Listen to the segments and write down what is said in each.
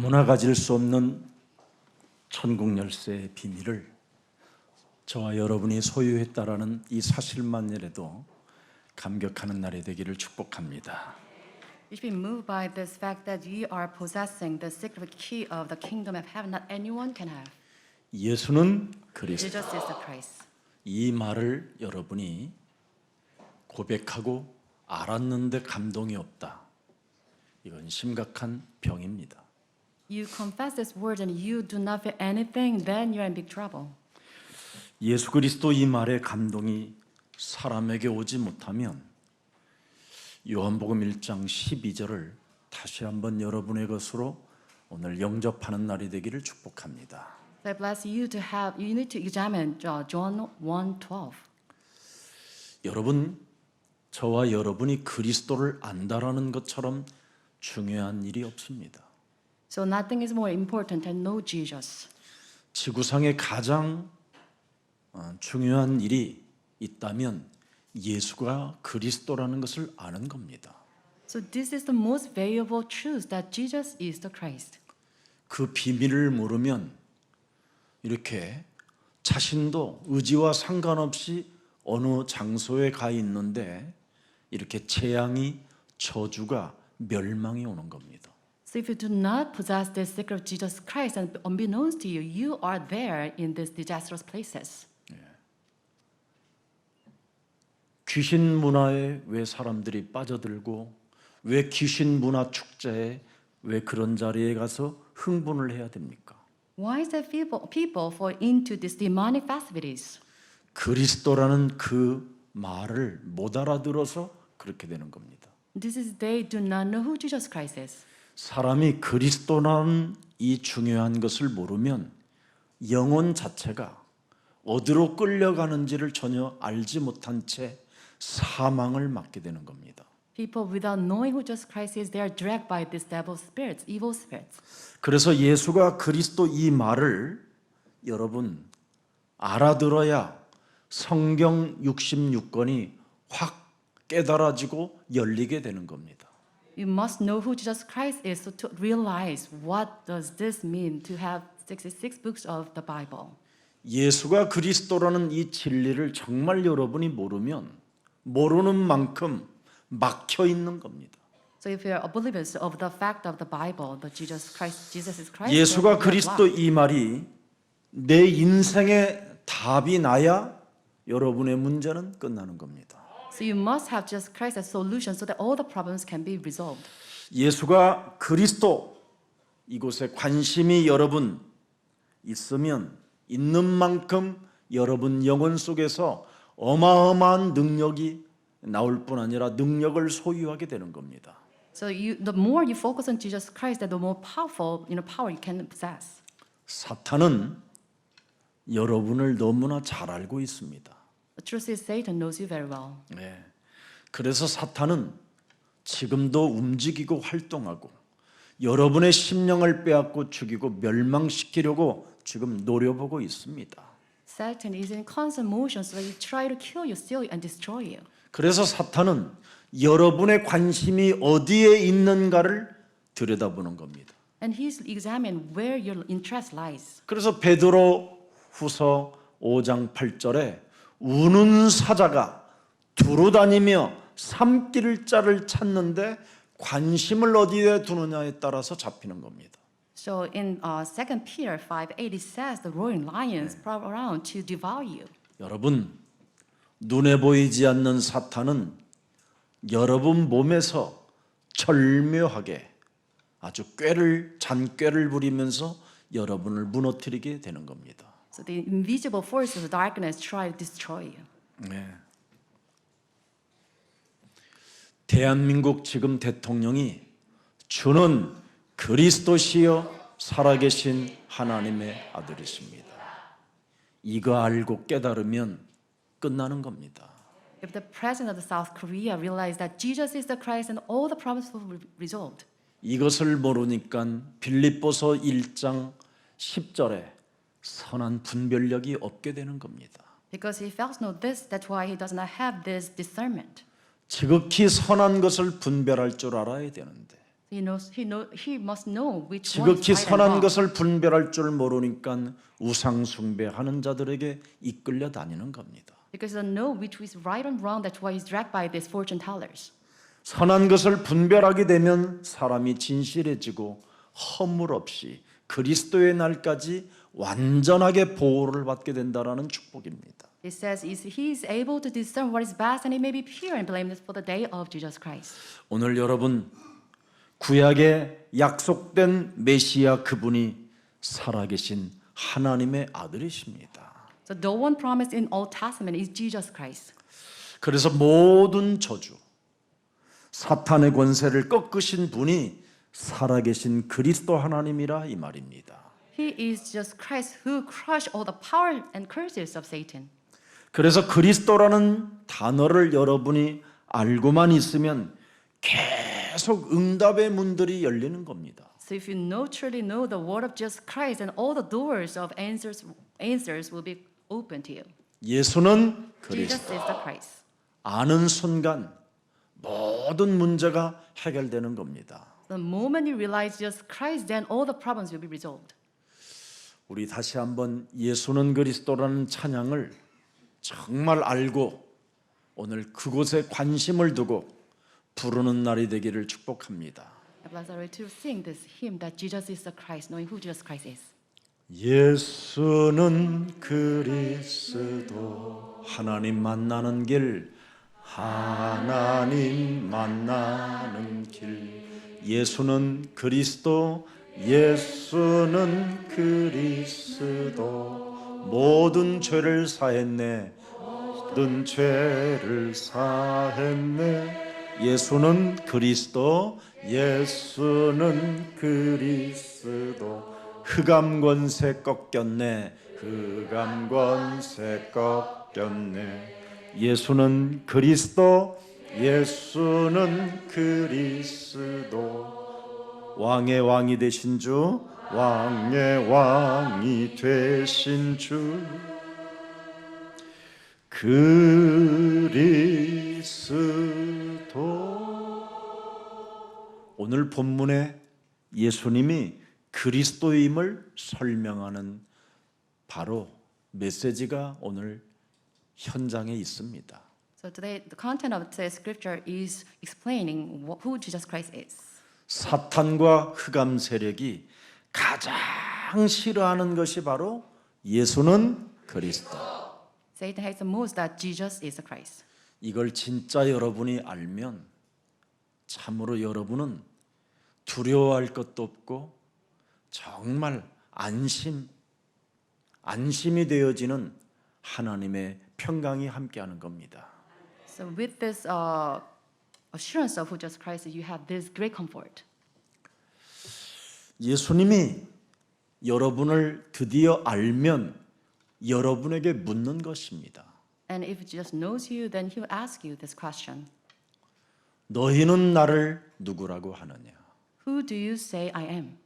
아무나 가질 수 없는 천국 열쇠의 비밀을 저와 여러분이 소유했다라는 이 사실만이라도 감격하는 날이 되기를 축복합니다. You should be moved by this fact that you are possessing the secret key of the kingdom of heaven that anyone can have. 예수는 그리스도. Jesus is the Christ. 이 말을 여러분이 고백하고 알았는데 감동이 없다. 이건 심각한 병입니다. You confess this word and you do not feel anything, then you're in big trouble. 예수 그리스도 이 말에 감동이 사람에게 오지 못하면 요한복음 1장 12절을 다시 한번 여러분의 것으로 오늘 영접하는 날이 되기를 축복합니다. I bless you to have. You need to examine John 1:12. 여러분, 저와 여러분이 그리스도를 안다라는 것처럼 중요한 일이 없습니다. So nothing is more important than know Jesus. 지구상에 가장 중요한 일이 있다면 예수가 그리스도라는 것을 아는 겁니다. So this is the most valuable truth that Jesus is the Christ. 그 비밀을 모르면 이렇게 자신도 의지와 상관없이 어느 장소에 가 있는데 이렇게 재앙이, 저주가, 멸망이 오는 겁니다. So if you do not possess the secret of Jesus Christ and unbeknownst to you, you are there in these disastrous places. 귀신 문화에 왜 사람들이 빠져들고 왜 귀신 문화 축제에 왜 그런 자리에 가서 흥분을 해야 됩니까? Why is that people fall into these demonic festivities? 그리스도라는 그 말을 못 알아들어서 그렇게 되는 겁니다. This is they do not know who Jesus Christ is. 사람이 그리스도라는 이 중요한 것을 모르면 영혼 자체가 어디로 끌려가는지를 전혀 알지 못한 채 사망을 맞게 되는 겁니다. People without knowing who Jesus Christ is, they are dragged by these devil spirits, evil spirits. 그래서 예수가 그리스도 이 말을 여러분 알아들어야 성경 66권이 확 깨달아지고 열리게 되는 겁니다. You must know who Jesus Christ is to realize what does this mean to have 66 books of the Bible. 예수가 그리스도라는 이 진리를 정말 여러분이 모르면 모르는 만큼 막혀 있는 겁니다. So if you are oblivious of the fact of the Bible, that Jesus is Christ. 예수가 그리스도 이 말이 내 인생의 답이 나야 여러분의 문제는 끝나는 겁니다. So you must have Jesus Christ as solution so that all the problems can be resolved. 예수가 그리스도 이곳에 관심이 여러분 있으면 있는 만큼 여러분 영혼 속에서 어마어마한 능력이 나올 뿐 아니라 능력을 소유하게 되는 겁니다. So the more you focus on Jesus Christ, the more powerful power you can possess. 사탄은 여러분을 너무나 잘 알고 있습니다. The truth is Satan knows you very well. 네. 그래서 사탄은 지금도 움직이고 활동하고 여러분의 심령을 빼앗고 죽이고 멸망시키려고 지금 노려보고 있습니다. Satan is in constant motion, so he try to kill you, steal you, and destroy you. 그래서 사탄은 여러분의 관심이 어디에 있는가를 들여다보는 겁니다. And he's examine where your interest lies. 그래서 베드로 후서 5장 8절에 우는 사자가 두루다니며 삼킬 자를 찾는데 관심을 어디에 두느냐에 따라서 잡히는 겁니다. So in 2 Peter 5:8 it says the roaring lions prowl around to devour you. 여러분, 눈에 보이지 않는 사탄은 여러분 몸에서 절묘하게 아주 잔꾀를 부리면서 여러분을 무너뜨리게 되는 겁니다. So the invisible forces of darkness try to destroy you. 네. 대한민국 지금 대통령이 주는 그리스도시여 살아계신 하나님의 아들이십니다. 이거 알고 깨달으면 끝나는 겁니다. If the president of the South Korea realized that Jesus is the Christ and all the problems will be resolved. 이것을 모르니까 빌립보서 1장 10절에 선한 분별력이 없게 되는 겁니다. Because he fails to know this, that's why he does not have this discernment. 지극히 선한 것을 분별할 줄 알아야 되는데 He must know which one 지극히 is right and 선한 wrong. 것을 분별할 줄 모르니까 우상 숭배하는 자들에게 이끌려 다니는 겁니다. Because they don't know which is right and wrong, that's why he's dragged by these fortune tellers. 선한 것을 분별하게 되면 사람이 진실해지고 허물 없이 그리스도의 날까지 완전하게 보호를 받게 된다라는 축복입니다. It says he is able to discern what is best and he may be pure and blameless for the day of Jesus Christ. 오늘 여러분 구약에 약속된 메시아 그분이 살아계신 하나님의 아들이십니다. So the one promised in Old Testament is Jesus Christ. 그래서 모든 저주, 사탄의 권세를 꺾으신 분이 살아계신 그리스도 하나님이라 이 말입니다. He is just Christ who crushed all the power and curses of Satan. 그래서 그리스도라는 단어를 여러분이 알고만 있으면 계속 응답의 문들이 열리는 겁니다. So if you truly know the word of Jesus Christ, then all the doors of answers will be open to you. 예수는 Jesus 그리스도. is the Christ. 아는 순간 모든 문제가 해결되는 겁니다. The moment you realize Jesus Christ, then all the problems will be resolved. 우리 다시 한번 예수는 그리스도라는 찬양을 정말 알고 오늘 그곳에 관심을 두고 부르는 날이 되기를 축복합니다. I bless our to sing this hymn that Jesus is the Christ, knowing who Jesus Christ is. 예수는 그리스도 하나님 만나는 길 하나님 만나는 길 예수는 그리스도 예수는 그리스도 모든 죄를 사했네 모든 죄를 사했네 예수는 그리스도 예수는 그리스도 흑암 권세 꺾였네 흑암 권세 꺾였네 예수는 그리스도 예수는 그리스도 왕의 왕이 되신 주 왕의 왕이 되신 주 그리스도 오늘 본문에 예수님이 그리스도임을 설명하는 바로 메시지가 오늘 현장에 있습니다. So today, the content of today's scripture is explaining who Jesus Christ is. 사탄과 흑암 세력이 가장 싫어하는 것이 바로 예수는 그리스도. Satan hates the most that Jesus is the Christ. 이걸 진짜 여러분이 알면 참으로 여러분은 두려워할 것도 없고 정말 안심이 되어지는 하나님의 평강이 함께하는 겁니다. So with this assurance of who Jesus Christ is, you have this great comfort. 예수님이 여러분을 드디어 알면 여러분에게 묻는 것입니다. And if Jesus knows you, then he will ask you this question. 너희는 나를 누구라고 하느냐? Who do you say I am?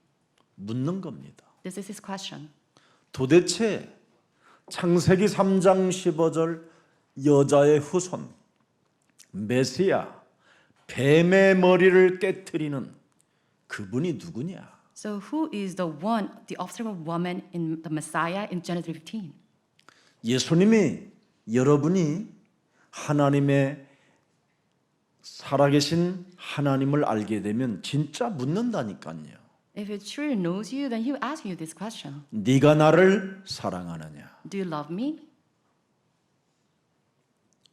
묻는 겁니다. This is his question. 도대체 창세기 3장 15절 여자의 후손 메시아 뱀의 머리를 깨트리는 그분이 누구냐? So who is the offspring of woman in the Messiah in Genesis 15? 예수님이 여러분이 하나님의 살아계신 하나님을 알게 되면 진짜 묻는다니까요. If he truly knows you, then he will ask you this question. 네가 나를 사랑하느냐? Do you love me?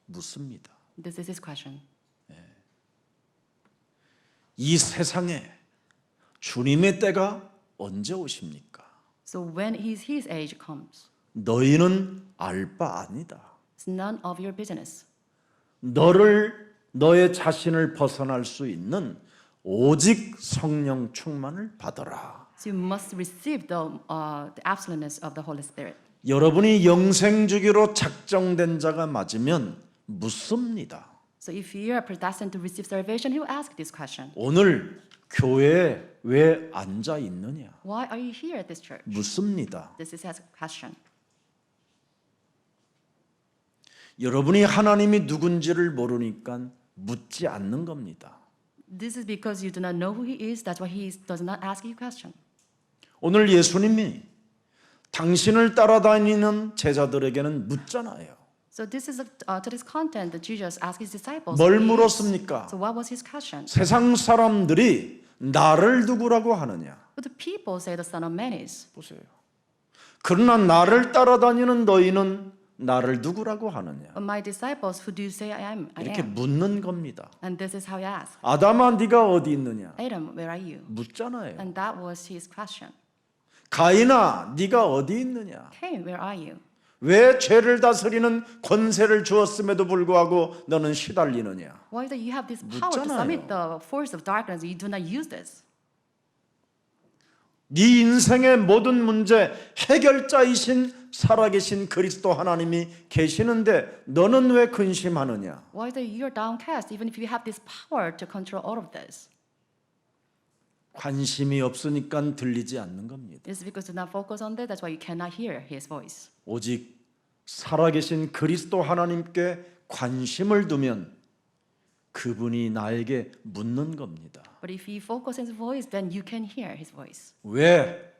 묻습니다. This is his question. 이 세상에 주님의 때가 언제 오십니까? So when his age comes, 너희는 알 바 아니다. it's none of your business. 너의 자신을 벗어날 수 있는 오직 성령 충만을 받아라. So you must receive the absoluteness of the Holy Spirit. 여러분이 영생 주기로 작정된 자가 맞으면 묻습니다. So if you are predestined to receive salvation, he will ask this question. 오늘 교회에 왜 앉아 있느냐? Why are you here at this church? 묻습니다. This is his question. 여러분이 하나님이 누군지를 모르니까 묻지 않는 겁니다. This is because you do not know who he is. That's why does not ask you question. 오늘 예수님이 당신을 따라다니는 제자들에게는 묻잖아요. So this is to this content that Jesus asked his disciples. 뭘 who he is. 물었습니까? So what was his question? 세상 사람들이 나를 누구라고 하느냐? But the people say the Son of Man is. 보세요. 그러나 나를 따라다니는 너희는 나를 누구라고 하느냐? But my disciples, who do you say I am? I 이렇게 am. 묻는 겁니다. And this is how he asked. 아담아 네가 어디 있느냐? Adam, where are you? 묻잖아요. And that was his question. 가인아 네가 어디 있느냐? Cain, where are you? 왜 죄를 다스리는 권세를 주었음에도 불구하고 너는 시달리느냐? Why that you have this power to 묻잖아요. submit the force of darkness? You do not use this. 네 인생의 모든 문제 해결자이신 살아계신 그리스도 하나님이 계시는데 너는 왜 근심하느냐? Why that you are downcast, even if you have this power to control all of this? 관심이 없으니까 들리지 않는 겁니다. It's because you do not focus on that. That's why you cannot hear his voice. 오직 살아계신 그리스도 하나님께 관심을 두면 그분이 나에게 묻는 겁니다. But if you focus on his voice, then you can hear his voice. 왜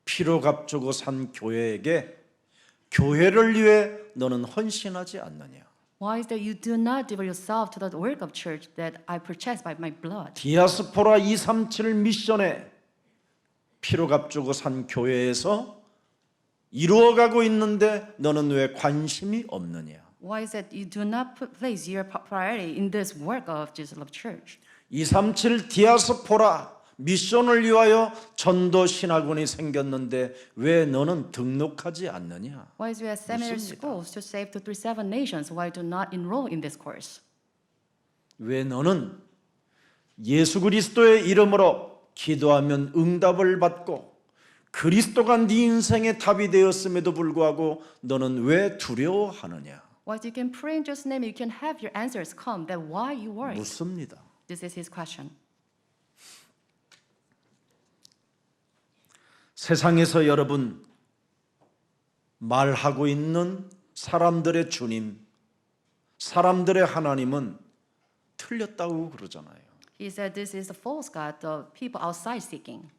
피로 값주고 산 교회에게 교회를 위해 너는 헌신하지 않느냐? Why is that you do not devote yourself to the work of church that I purchased by my blood? 디아스포라 237 미션에 피로 값주고 산 교회에서 이루어가고 있는데 너는 왜 관심이 없느냐? Why is that you do not place your priority in this work of Jesus Love Church? 237 디아스포라 미션을 위하여 전도 신학원이 생겼는데 왜 너는 등록하지 않느냐? Why is there seminary 묻습니다. schools to save the 37 nations? Why do not enroll in this course? 왜 너는 예수 그리스도의 이름으로 기도하면 응답을 받고 그리스도가 네 인생의 답이 되었음에도 불구하고 너는 왜 두려워하느냐? Why you can pray in Jesus' name, you can have your answers come. Then why you worry? 묻습니다. This is his question. 세상에서 여러분 말하고 있는 사람들의 주님, 사람들의 하나님은 틀렸다고 그러잖아요. He said this is a false God, the people outside seeking.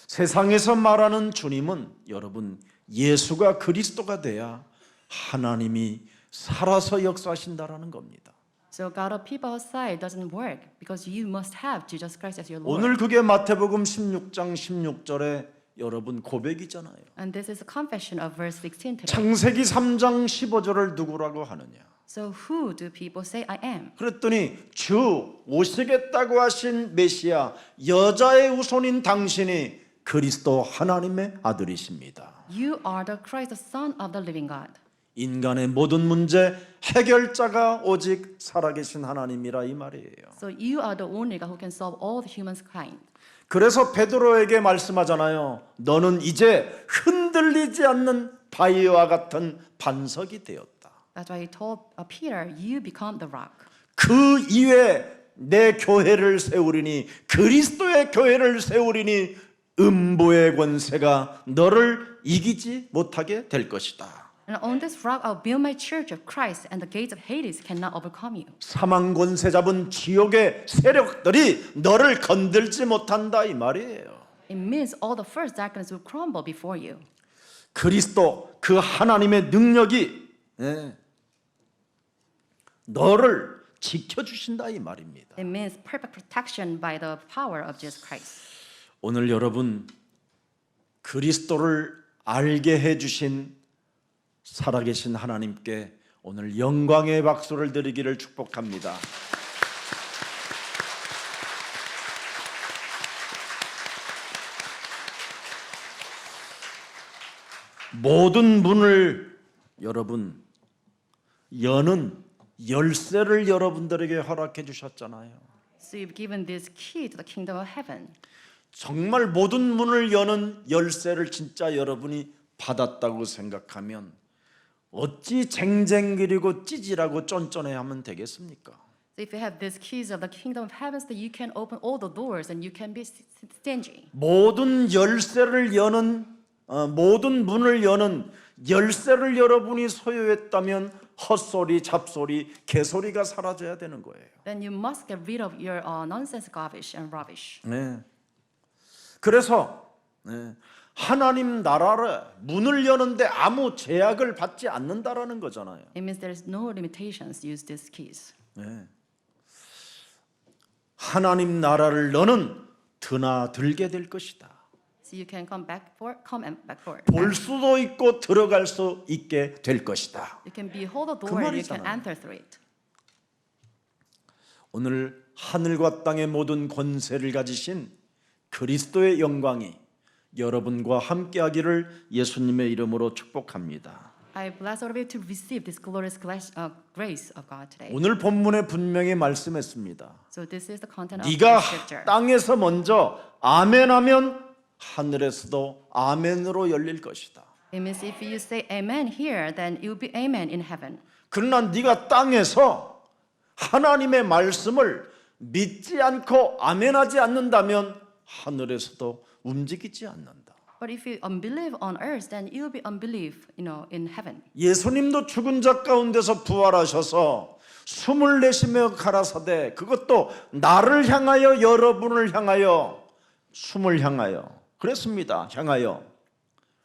세상에서 말하는 주님은 여러분 예수가 그리스도가 돼야 하나님이 살아서 역사하신다라는 겁니다. So God of people outside doesn't work because you must have Jesus Christ as your Lord. 오늘 그게 마태복음 16장 16절에 여러분 고백이잖아요. And this is a confession of verse 16 today. 창세기 3장 15절을 누구라고 하느냐? So who do people say I am? 그랬더니 주 오시겠다고 하신 메시아 여자의 후손인 당신이 그리스도 하나님의 아들이십니다. You are the Christ, the Son of the living God. 인간의 모든 문제 해결자가 오직 살아계신 하나님이라 이 말이에요. So you are the only God who can solve all the humankind. 그래서 베드로에게 말씀하잖아요. 너는 이제 흔들리지 않는 바위와 같은 반석이 되었다. That's why he told Peter, you become the rock. 그 이외에 내 교회를 세우리니 그리스도의 교회를 세우리니 음부의 권세가 너를 이기지 못하게 될 것이다. And on this rock I'll build my church of Christ, and the gates of Hades cannot overcome you. 사망 권세 잡은 지옥의 세력들이 너를 건들지 못한다 이 말이에요. It means all the first darkness will crumble before you. 그리스도 그 하나님의 능력이 너를 지켜주신다 이 말입니다. It means perfect protection by the power of Jesus Christ. 오늘 여러분 그리스도를 알게 해주신 살아계신 하나님께 오늘 영광의 박수를 드리기를 축복합니다. 모든 문을 여러분 여는 열쇠를 여러분들에게 허락해 주셨잖아요. So you've given this key to the kingdom of heaven. 정말 모든 문을 여는 열쇠를 진짜 여러분이 받았다고 생각하면 어찌 쟁쟁기리고 찌질하고 쫀쫀해하면 되겠습니까? So if you have these keys of the kingdom of heaven, so you can open all the doors and you can be stingy. 모든 열쇠를 여는 모든 문을 여는 열쇠를 여러분이 소유했다면 헛소리, 잡소리, 개소리가 사라져야 되는 거예요. Then you must get rid of your nonsense, garbage, and rubbish. 네. 그래서 하나님 나라를 문을 여는데 아무 제약을 받지 않는다라는 거잖아요. It means there is no limitations. Use these keys. 네. 하나님 나라를 너는 드나들게 될 것이다. So you can come and back forward. 볼 수도 있고 들어갈 수 있게 될 것이다. You can behold the 그 door and you can 말이잖아요. enter through it. 오늘 하늘과 땅의 모든 권세를 가지신 그리스도의 영광이 여러분과 함께하기를 예수님의 이름으로 축복합니다. I bless all of you to receive this glorious grace of God today. 오늘 본문에 분명히 말씀했습니다. So this is the content of 네가 the scripture. 땅에서 먼저 아멘하면 하늘에서도 아멘으로 열릴 것이다. It means if you say amen here, then it will be amen in heaven. 그러나 네가 땅에서 하나님의 말씀을 믿지 않고 아멘하지 않는다면 하늘에서도 움직이지 않는다. But if you unbelieve on earth, then it will be unbelief, in heaven. 예수님도 죽은 자 가운데서 부활하셔서 숨을 내쉬며 가라사대 그것도 나를 향하여 여러분을 향하여 숨을 향하여 그랬습니다. 향하여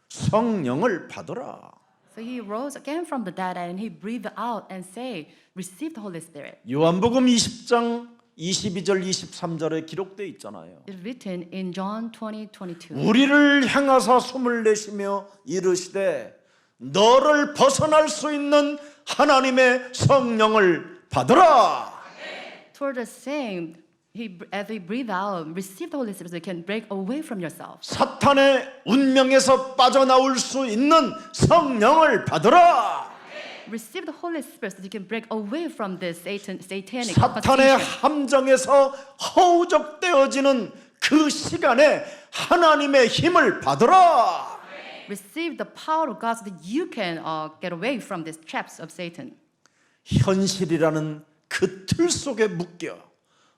성령을 받으라. So he rose again from the dead and he breathed out and say, receive the Holy Spirit. 요한복음 20장 22절 23절에 기록되어 있잖아요. It's written in John 20:22. 우리를 향하사 숨을 내쉬며 이르시되 너를 벗어날 수 있는 하나님의 성령을 받으라. Toward the same, as he breathed out, receive the Holy Spirit so you can break away from yourself. 사탄의 운명에서 빠져나올 수 있는 성령을 받으라. Receive the Holy Spirit so you can break away from this satanic 사탄의 confusion. 함정에서 허우적대어지는 그 시간에 하나님의 힘을 받으라. Receive the power of God so that you can get away from these traps of Satan. 현실이라는 그 틀 속에 묶여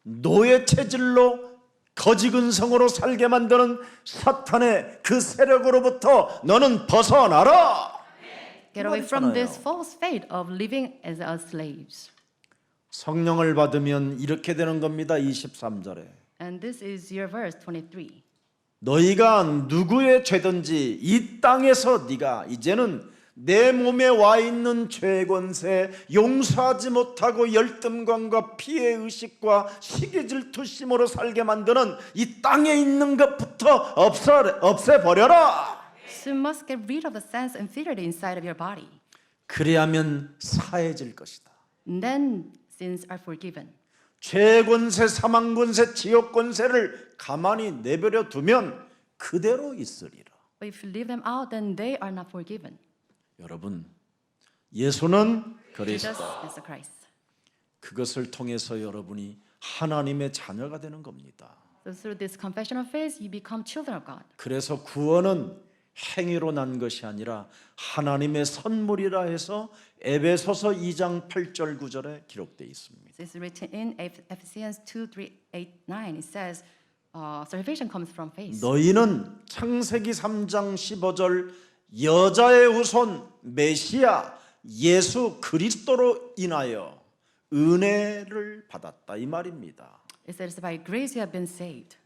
노예 체질로 거지근성으로 살게 만드는 사탄의 그 세력으로부터 너는 벗어나라. Get away from this false fate of living as slaves. 성령을 받으면 이렇게 되는 겁니다. 23절에 And this is your verse 23. 너희가 누구의 죄든지 이 땅에서 네가 이제는 내 몸에 와 있는 죄의 권세 용서하지 못하고 열등감과 피해 의식과 시기 질투심으로 살게 만드는 이 땅에 있는 것부터 없애버려라. So you must get rid of the sense of inferiority inside of your body. 그래야면 사해질 것이다. And then sins are forgiven. 죄의 권세, 사망 권세, 지옥 권세를 가만히 내버려 두면 그대로 있으리라. But if you leave them out, then they are not forgiven. 여러분, 예수는 Jesus 그리스도. is the Christ. 그것을 통해서 여러분이 하나님의 자녀가 되는 겁니다. So through this confession of faith, you become children of God. 그래서 구원은 행위로 난 것이 아니라 하나님의 선물이라 해서 에베소서 2장 8절 9절에 기록되어 있습니다. It's written in Ephesians 2:3-8-9. It says, salvation comes from faith. 너희는 창세기 3장 15절 여자의 후손 메시아 예수 그리스도로 인하여 은혜를 받았다 이 말입니다. It says, by grace you have been saved.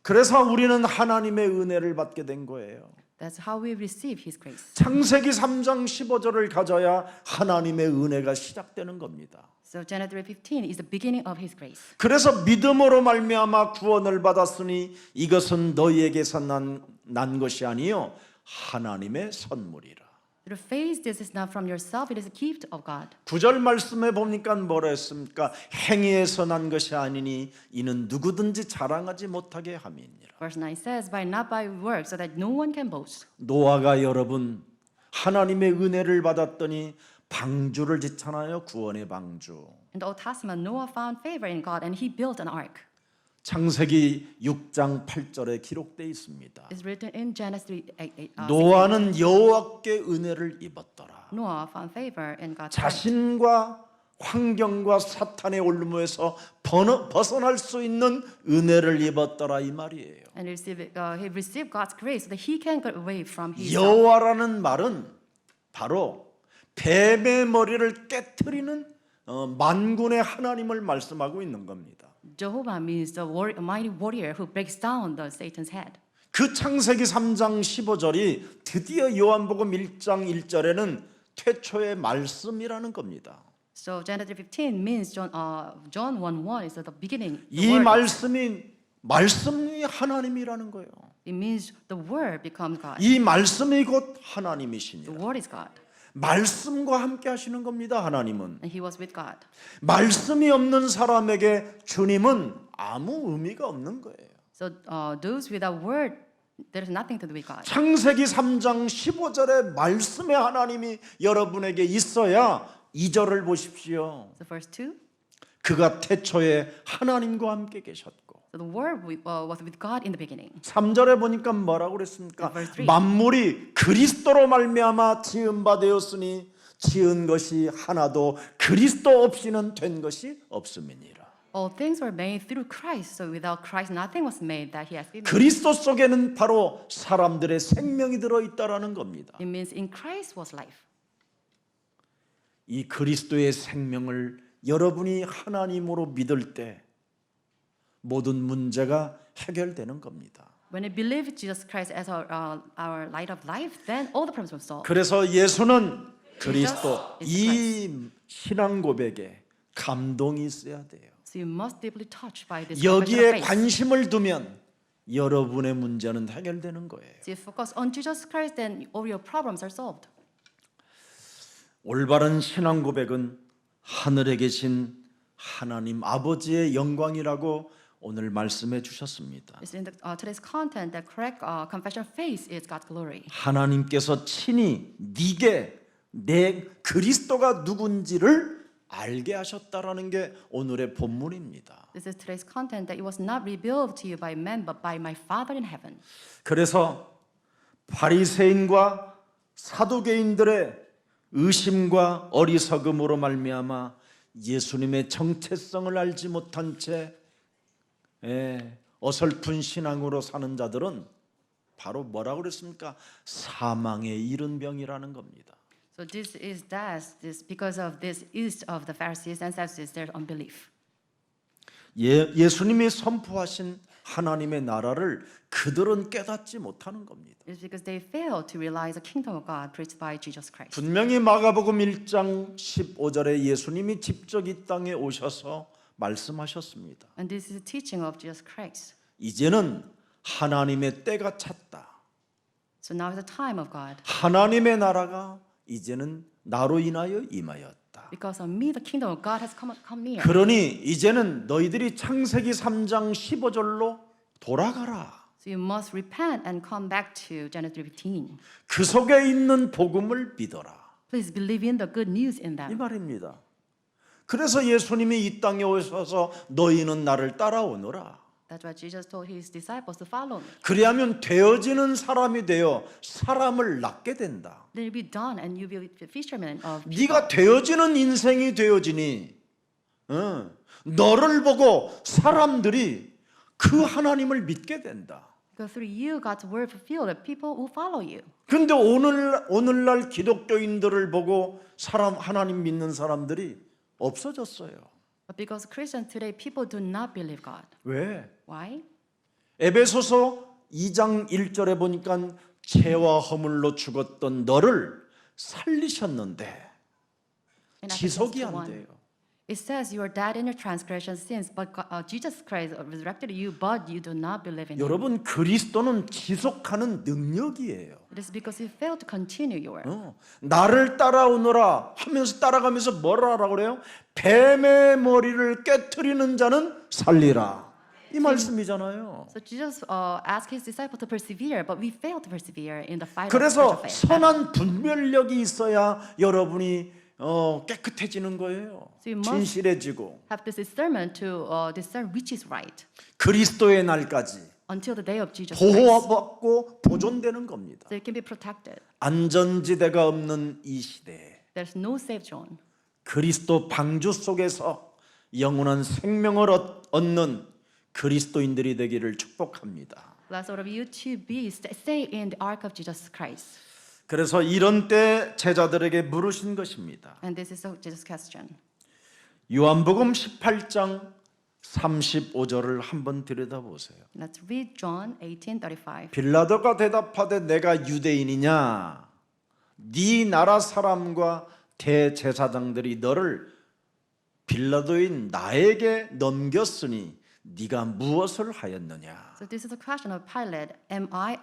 그래서 우리는 하나님의 은혜를 받게 된 거예요. That's how we receive His grace. 창세기 3장 15절을 가져야 하나님의 은혜가 시작되는 겁니다. So Genesis 15 is the beginning of His grace. 그래서 믿음으로 말미암아 구원을 받았으니 이것은 너희에게서 난 것이 아니요 하나님의 선물이라. Through faith, this is not from yourself; it is a gift of God. 9절 말씀에 보니까 뭐라 했습니까? 행위에서 난 것이 아니니 이는 누구든지 자랑하지 못하게 함이니라. Verse 9 says, not by works, so that no one can boast. 노아가 여러분 하나님의 은혜를 받았더니 방주를 짓잖아요. 구원의 방주. In the Old Testament, Noah found favor in God, and he built an ark. 창세기 6장 8절에 기록되어 있습니다. It's written in Genesis 3:8. 노아는 여호와께 은혜를 입었더라. Noah found favor in God's sight. 자신과 환경과 사탄의 올무에서 벗어날 수 있는 은혜를 입었더라 이 말이에요. And he received God's grace so that he can get away from his. 여호와라는 말은 바로 뱀의 머리를 깨트리는 만군의 하나님을 말씀하고 있는 겁니다. Jehovah means the mighty warrior who breaks down the Satan's head. 그 창세기 3장 15절이 드디어 요한복음 1장 1절에는 태초의 말씀이라는 겁니다. So Genesis 15 means John 1:1 is the beginning. The 이 word. 말씀이 하나님이라는 거예요. It means the word becomes God. 이 말씀이 곧 The 하나님이시니라. word is God, 말씀과 함께 하시는 겁니다. 하나님은. and He was with God. 말씀이 없는 사람에게 주님은 아무 의미가 없는 거예요. So those without word, there is nothing to do with God. 창세기 3장 15절에 말씀의 하나님이 여러분에게 있어야 2절을 보십시오. The first two. 그가 태초에 하나님과 함께 계셨고 So the word was with God in the beginning. 3절에 보니까 뭐라고 그랬습니까? Verse 3. 만물이 그리스도로 말미암아 지은 바 되었으니 지은 것이 하나도 그리스도 없이는 된 것이 없음이니라. All things were made through Christ. So without Christ, nothing was made that He has been made. 그리스도 속에는 바로 사람들의 생명이 들어 있다라는 겁니다. It means in Christ was life. 이 그리스도의 생명을 여러분이 하나님으로 믿을 때 모든 문제가 해결되는 겁니다. When we believe Jesus Christ as our light of life, then all the problems will solve. 그래서 예수는 그리스도 Jesus is 이 신앙 고백에 감동이 있어야 돼요. So you must deeply touched by this confession of 여기에 faith. 관심을 두면 여러분의 문제는 해결되는 거예요. So you focus on Jesus Christ, then all your problems are solved. 올바른 신앙 고백은 하늘에 계신 하나님 아버지의 영광이라고 오늘 말씀해 주셨습니다. It's in today's content that correct confession of faith is God's glory. 하나님께서 친히 네게 내 그리스도가 누군지를 알게 하셨다라는 게 오늘의 본문입니다. This is today's content that it was not revealed to you by men, but by my Father in heaven. 그래서 바리새인과 사두개인들의 의심과 어리석음으로 말미암아 예수님의 정체성을 알지 못한 채 어설픈 신앙으로 사는 자들은 바로 뭐라고 그랬습니까? 사망에 이른 병이라는 겁니다. So this because of this is of the Pharisees and Sadducees their unbelief. 예수님이 선포하신 하나님의 나라를 그들은 깨닫지 못하는 겁니다. It's because they fail to realize the kingdom of God preached by Jesus Christ. 분명히 마가복음 1장 15절에 예수님이 직접 이 땅에 오셔서 말씀하셨습니다. And this is the teaching of Jesus Christ. 이제는 하나님의 때가 찼다. So now is the time of God. 하나님의 나라가 이제는 나로 인하여 임하였다. Because of me, the kingdom of God has come near. 그러니 이제는 너희들이 창세기 3장 15절로 돌아가라. So you must repent and come back to Genesis 15. 그 속에 있는 복음을 믿어라. Please believe in the good news in 이 them. 말입니다. 그래서 예수님이 이 땅에 오셔서 너희는 나를 따라오너라. That's why Jesus told his disciples to follow me. 그리하면 되어지는 사람이 되어 사람을 낳게 된다. Then you'll be done and you will be fishermen of people. 네가 되어지는 인생이 되어지니 너를 보고 사람들이 그 하나님을 믿게 된다. Because through you, God's word fulfilled, that people will follow you. 그런데 오늘날 기독교인들을 보고 하나님 믿는 사람들이 없어졌어요. But because Christians today, people do not believe God. 왜? Why? 에베소서 2장 1절에 보니까 죄와 허물로 죽었던 너를 살리셨는데 In Ephesians 지속이 안 2:1, 돼요. it says you are dead in your transgressions, sins, but Jesus Christ resurrected you, but you do not believe in Him. 여러분 그리스도는 지속하는 능력이에요. It is because you fail to continue your work. 나를 따라오너라 하면서 따라가면서 뭐라 하라고 그래요? 뱀의 머리를 깨트리는 자는 살리라. 이 말씀이잖아요. So Jesus asked his disciples to persevere, but we fail to persevere in the fight of 그래서 spiritual faith. 선한 분별력이 있어야 여러분이 깨끗해지는 거예요. So you must 진실해지고 have this discernment to discern which is right 그리스도의 날까지 until the day of Jesus Christ. 보호받고 보존되는 겁니다. So it can be protected. 안전지대가 없는 이 시대에 There's no safe zone. 그리스도 방주 속에서 영원한 생명을 얻는 그리스도인들이 되기를 축복합니다. Blessed of you to be stay in the ark of Jesus Christ. 그래서 이런 때 제자들에게 물으신 것입니다. And this is Jesus' question. 요한복음 18장 35절을 한번 들여다보세요. Let's read John 18:35. 빌라도가 대답하되 내가 유대인이냐? 네 나라 사람과 대제사장들이 너를 빌라도인 나에게 넘겼으니 네가 무엇을 하였느냐? So this is the question of Pilate. Am I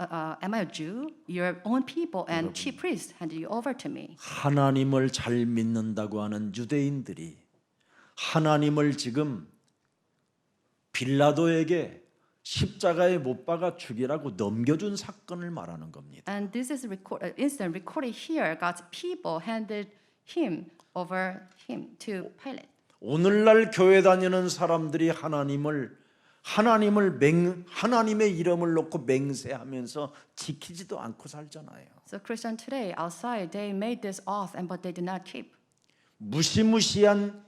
a Jew? Your own people and chief priests handed you over to me. 하나님을 잘 믿는다고 하는 유대인들이 하나님을 지금 빌라도에게 십자가에 못 박아 죽이라고 넘겨준 사건을 말하는 겁니다. And this is incident recorded here. God's people handed him over him to Pilate. 오늘날 교회 다니는 사람들이 하나님의 이름을 놓고 맹세하면서 지키지도 않고 살잖아요. So Christian today outside they made this oath and but they did not keep. 무시무시한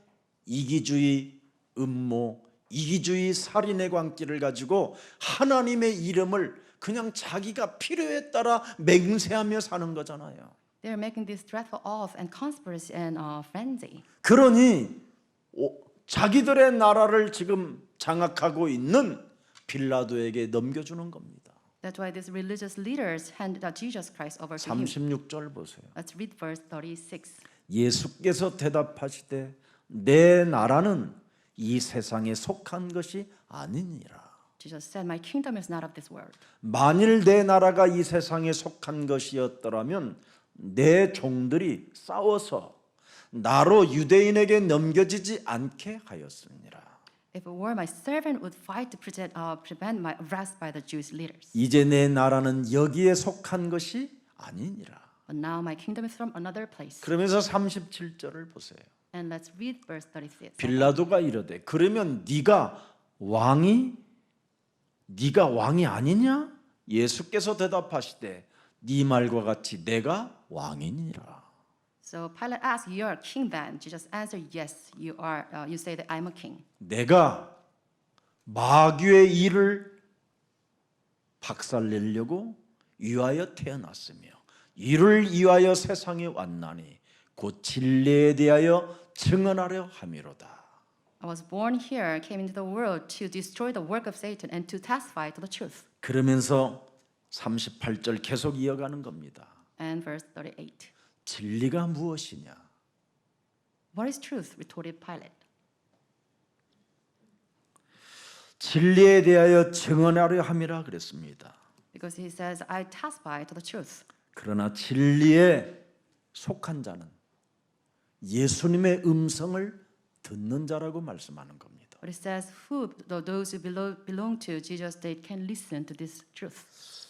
이기주의 음모, 이기주의 살인의 광기를 가지고 하나님의 이름을 그냥 자기가 필요에 따라 맹세하며 사는 거잖아요. They are making this dreadful oath and conspiracy and frenzy. 그러니 자기들의 나라를 지금 장악하고 있는 빌라도에게 넘겨주는 겁니다. That's why these religious leaders handed Jesus Christ over to him. 36절 보세요. Let's read verse 36. 예수께서 대답하시되 내 나라는 이 세상에 속한 것이 아니니라. Jesus said, "My kingdom is not of this world." 만일 내 나라가 이 세상에 속한 것이었더라면 내 종들이 싸워서 나로 유대인에게 넘겨지지 않게 하였습니다. If it were my servant would fight to prevent my arrest by the Jewish leaders. 이제 내 나라는 여기에 속한 것이 아니니라. But now my kingdom is from another place. 그러면서 37절을 보세요. And let's read verse 36. 빌라도가 이르되 그러면 네가 왕이 아니냐? 예수께서 대답하시되 네 말과 같이 내가 왕이니라. So Pilate asked, "You are a king then?" Jesus answered, "Yes, you are. You say that I'm a king." 내가 마귀의 일을 박살내려고 위하여 태어났으며 이를 위하여 세상에 왔나니 곧 진리에 대하여 증언하려 함이로다. I was born here, came into the world to destroy the work of Satan and to testify to the truth. 그러면서 38절 계속 이어가는 겁니다. And verse 38. 진리가 무엇이냐? What is truth? retorted Pilate. 진리에 대하여 증언하려 함이라 그랬습니다. Because he says, "I testify to the truth." 그러나 진리에 속한 자는 예수님의 음성을 듣는 자라고 말씀하는 겁니다. But it says, those who belong to Jesus, they can listen to this truth.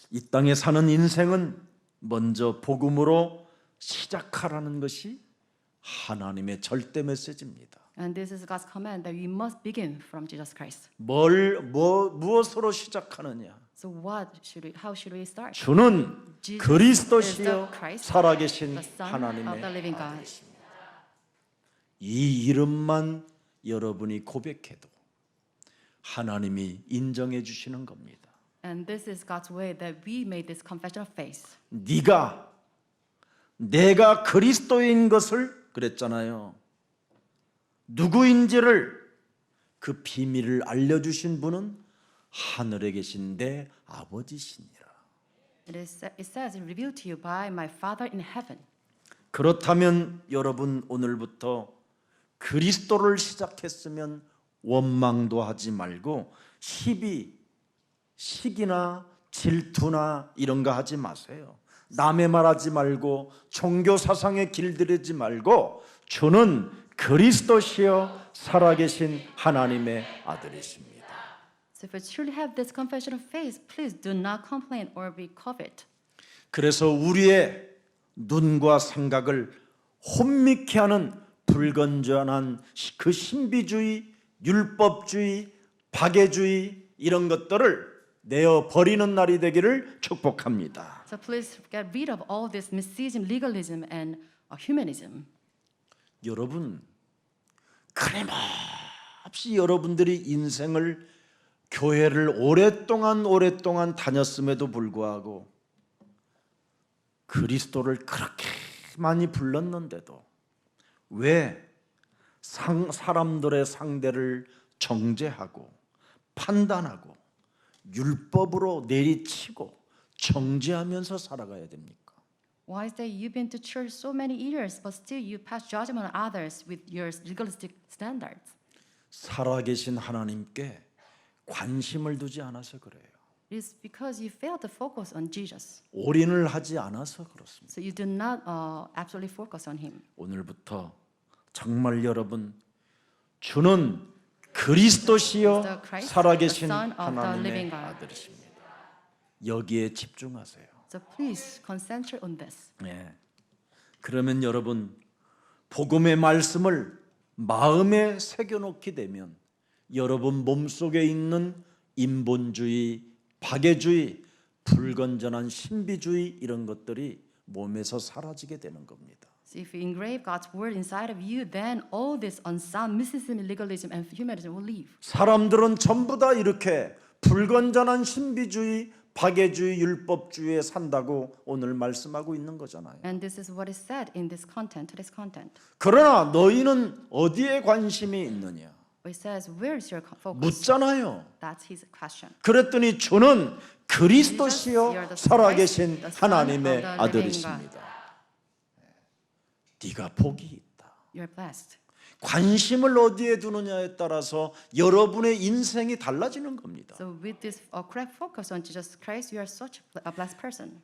이 땅에 사는 인생은 먼저 복음으로 시작하라는 것이 하나님의 절대 메시지입니다. And this is God's command that we must begin from Jesus Christ. 무엇으로 시작하느냐? So how should we start? 주는 Jesus 그리스도시요 is the Christ, 살아계신 the Son of 하나님의 the living God. 이 이름만 여러분이 고백해도 하나님이 인정해 주시는 겁니다. And this is God's way that we made this confession of faith. 내가 그리스도인 것을 그랬잖아요. 누구인지를 그 비밀을 알려주신 분은 하늘에 계신 내 아버지시니라. It says, revealed to you by my Father in heaven. 그렇다면 여러분 오늘부터 그리스도를 시작했으면 원망도 하지 말고 시기나 질투나 이런 거 하지 마세요. 남의 말하지 말고 종교 사상에 길들이지 말고 주는 그리스도시요 살아계신 하나님의 아들이십니다. So if you truly have this confession of faith, please do not complain or be covet. 그래서 우리의 눈과 생각을 혼미케 하는 불건전한 그 신비주의, 율법주의, 박애주의 이런 것들을 내어 버리는 날이 되기를 축복합니다. So please get rid of all this mysticism, legalism, and humanism. 여러분, 끊임없이 여러분들이 인생을 교회를 오랫동안 다녔음에도 불구하고 그리스도를 그렇게 많이 불렀는데도 왜 사람들의 상대를 정죄하고 판단하고 율법으로 내리치고 정죄하면서 살아가야 됩니까? Why is that you've been to church so many years, but still you pass judgment on others with your legalistic standards? 살아계신 하나님께 관심을 두지 않아서 그래요. It is because you fail to focus on Jesus. 올인을 하지 않아서 그렇습니다. So you do not absolutely focus on Him. 오늘부터 정말 여러분, 주는 그리스도시요 The Christ, 살아계신 the Son of the 하나님의 living God. 아들이십니다. 여기에 집중하세요. So please concentrate on this. 네. 그러면 여러분, 복음의 말씀을 마음에 새겨놓게 되면 여러분 몸속에 있는 인본주의, 박애주의, 불건전한 신비주의 이런 것들이 몸에서 사라지게 되는 겁니다. So if you engrave God's word inside of you, then all this unsound mysticism, legalism, and humanism will leave. 사람들은 전부 다 이렇게 불건전한 신비주의, 박애주의, 율법주의에 산다고 오늘 말씀하고 있는 거잖아요. And this is what is said in this content, today's content. 그러나 너희는 어디에 관심이 있느냐? It says, where is your focus? 묻잖아요. That's his question. 그랬더니 주는 Jesus, 그리스도시요 you're the 살아계신 Christ, the Son 하나님의 of the living 아들이십니다. 네가 복이 있다. You're blessed. 관심을 어디에 두느냐에 따라서 여러분의 인생이 달라지는 겁니다. So with this correct focus on Jesus Christ, you are such a blessed person.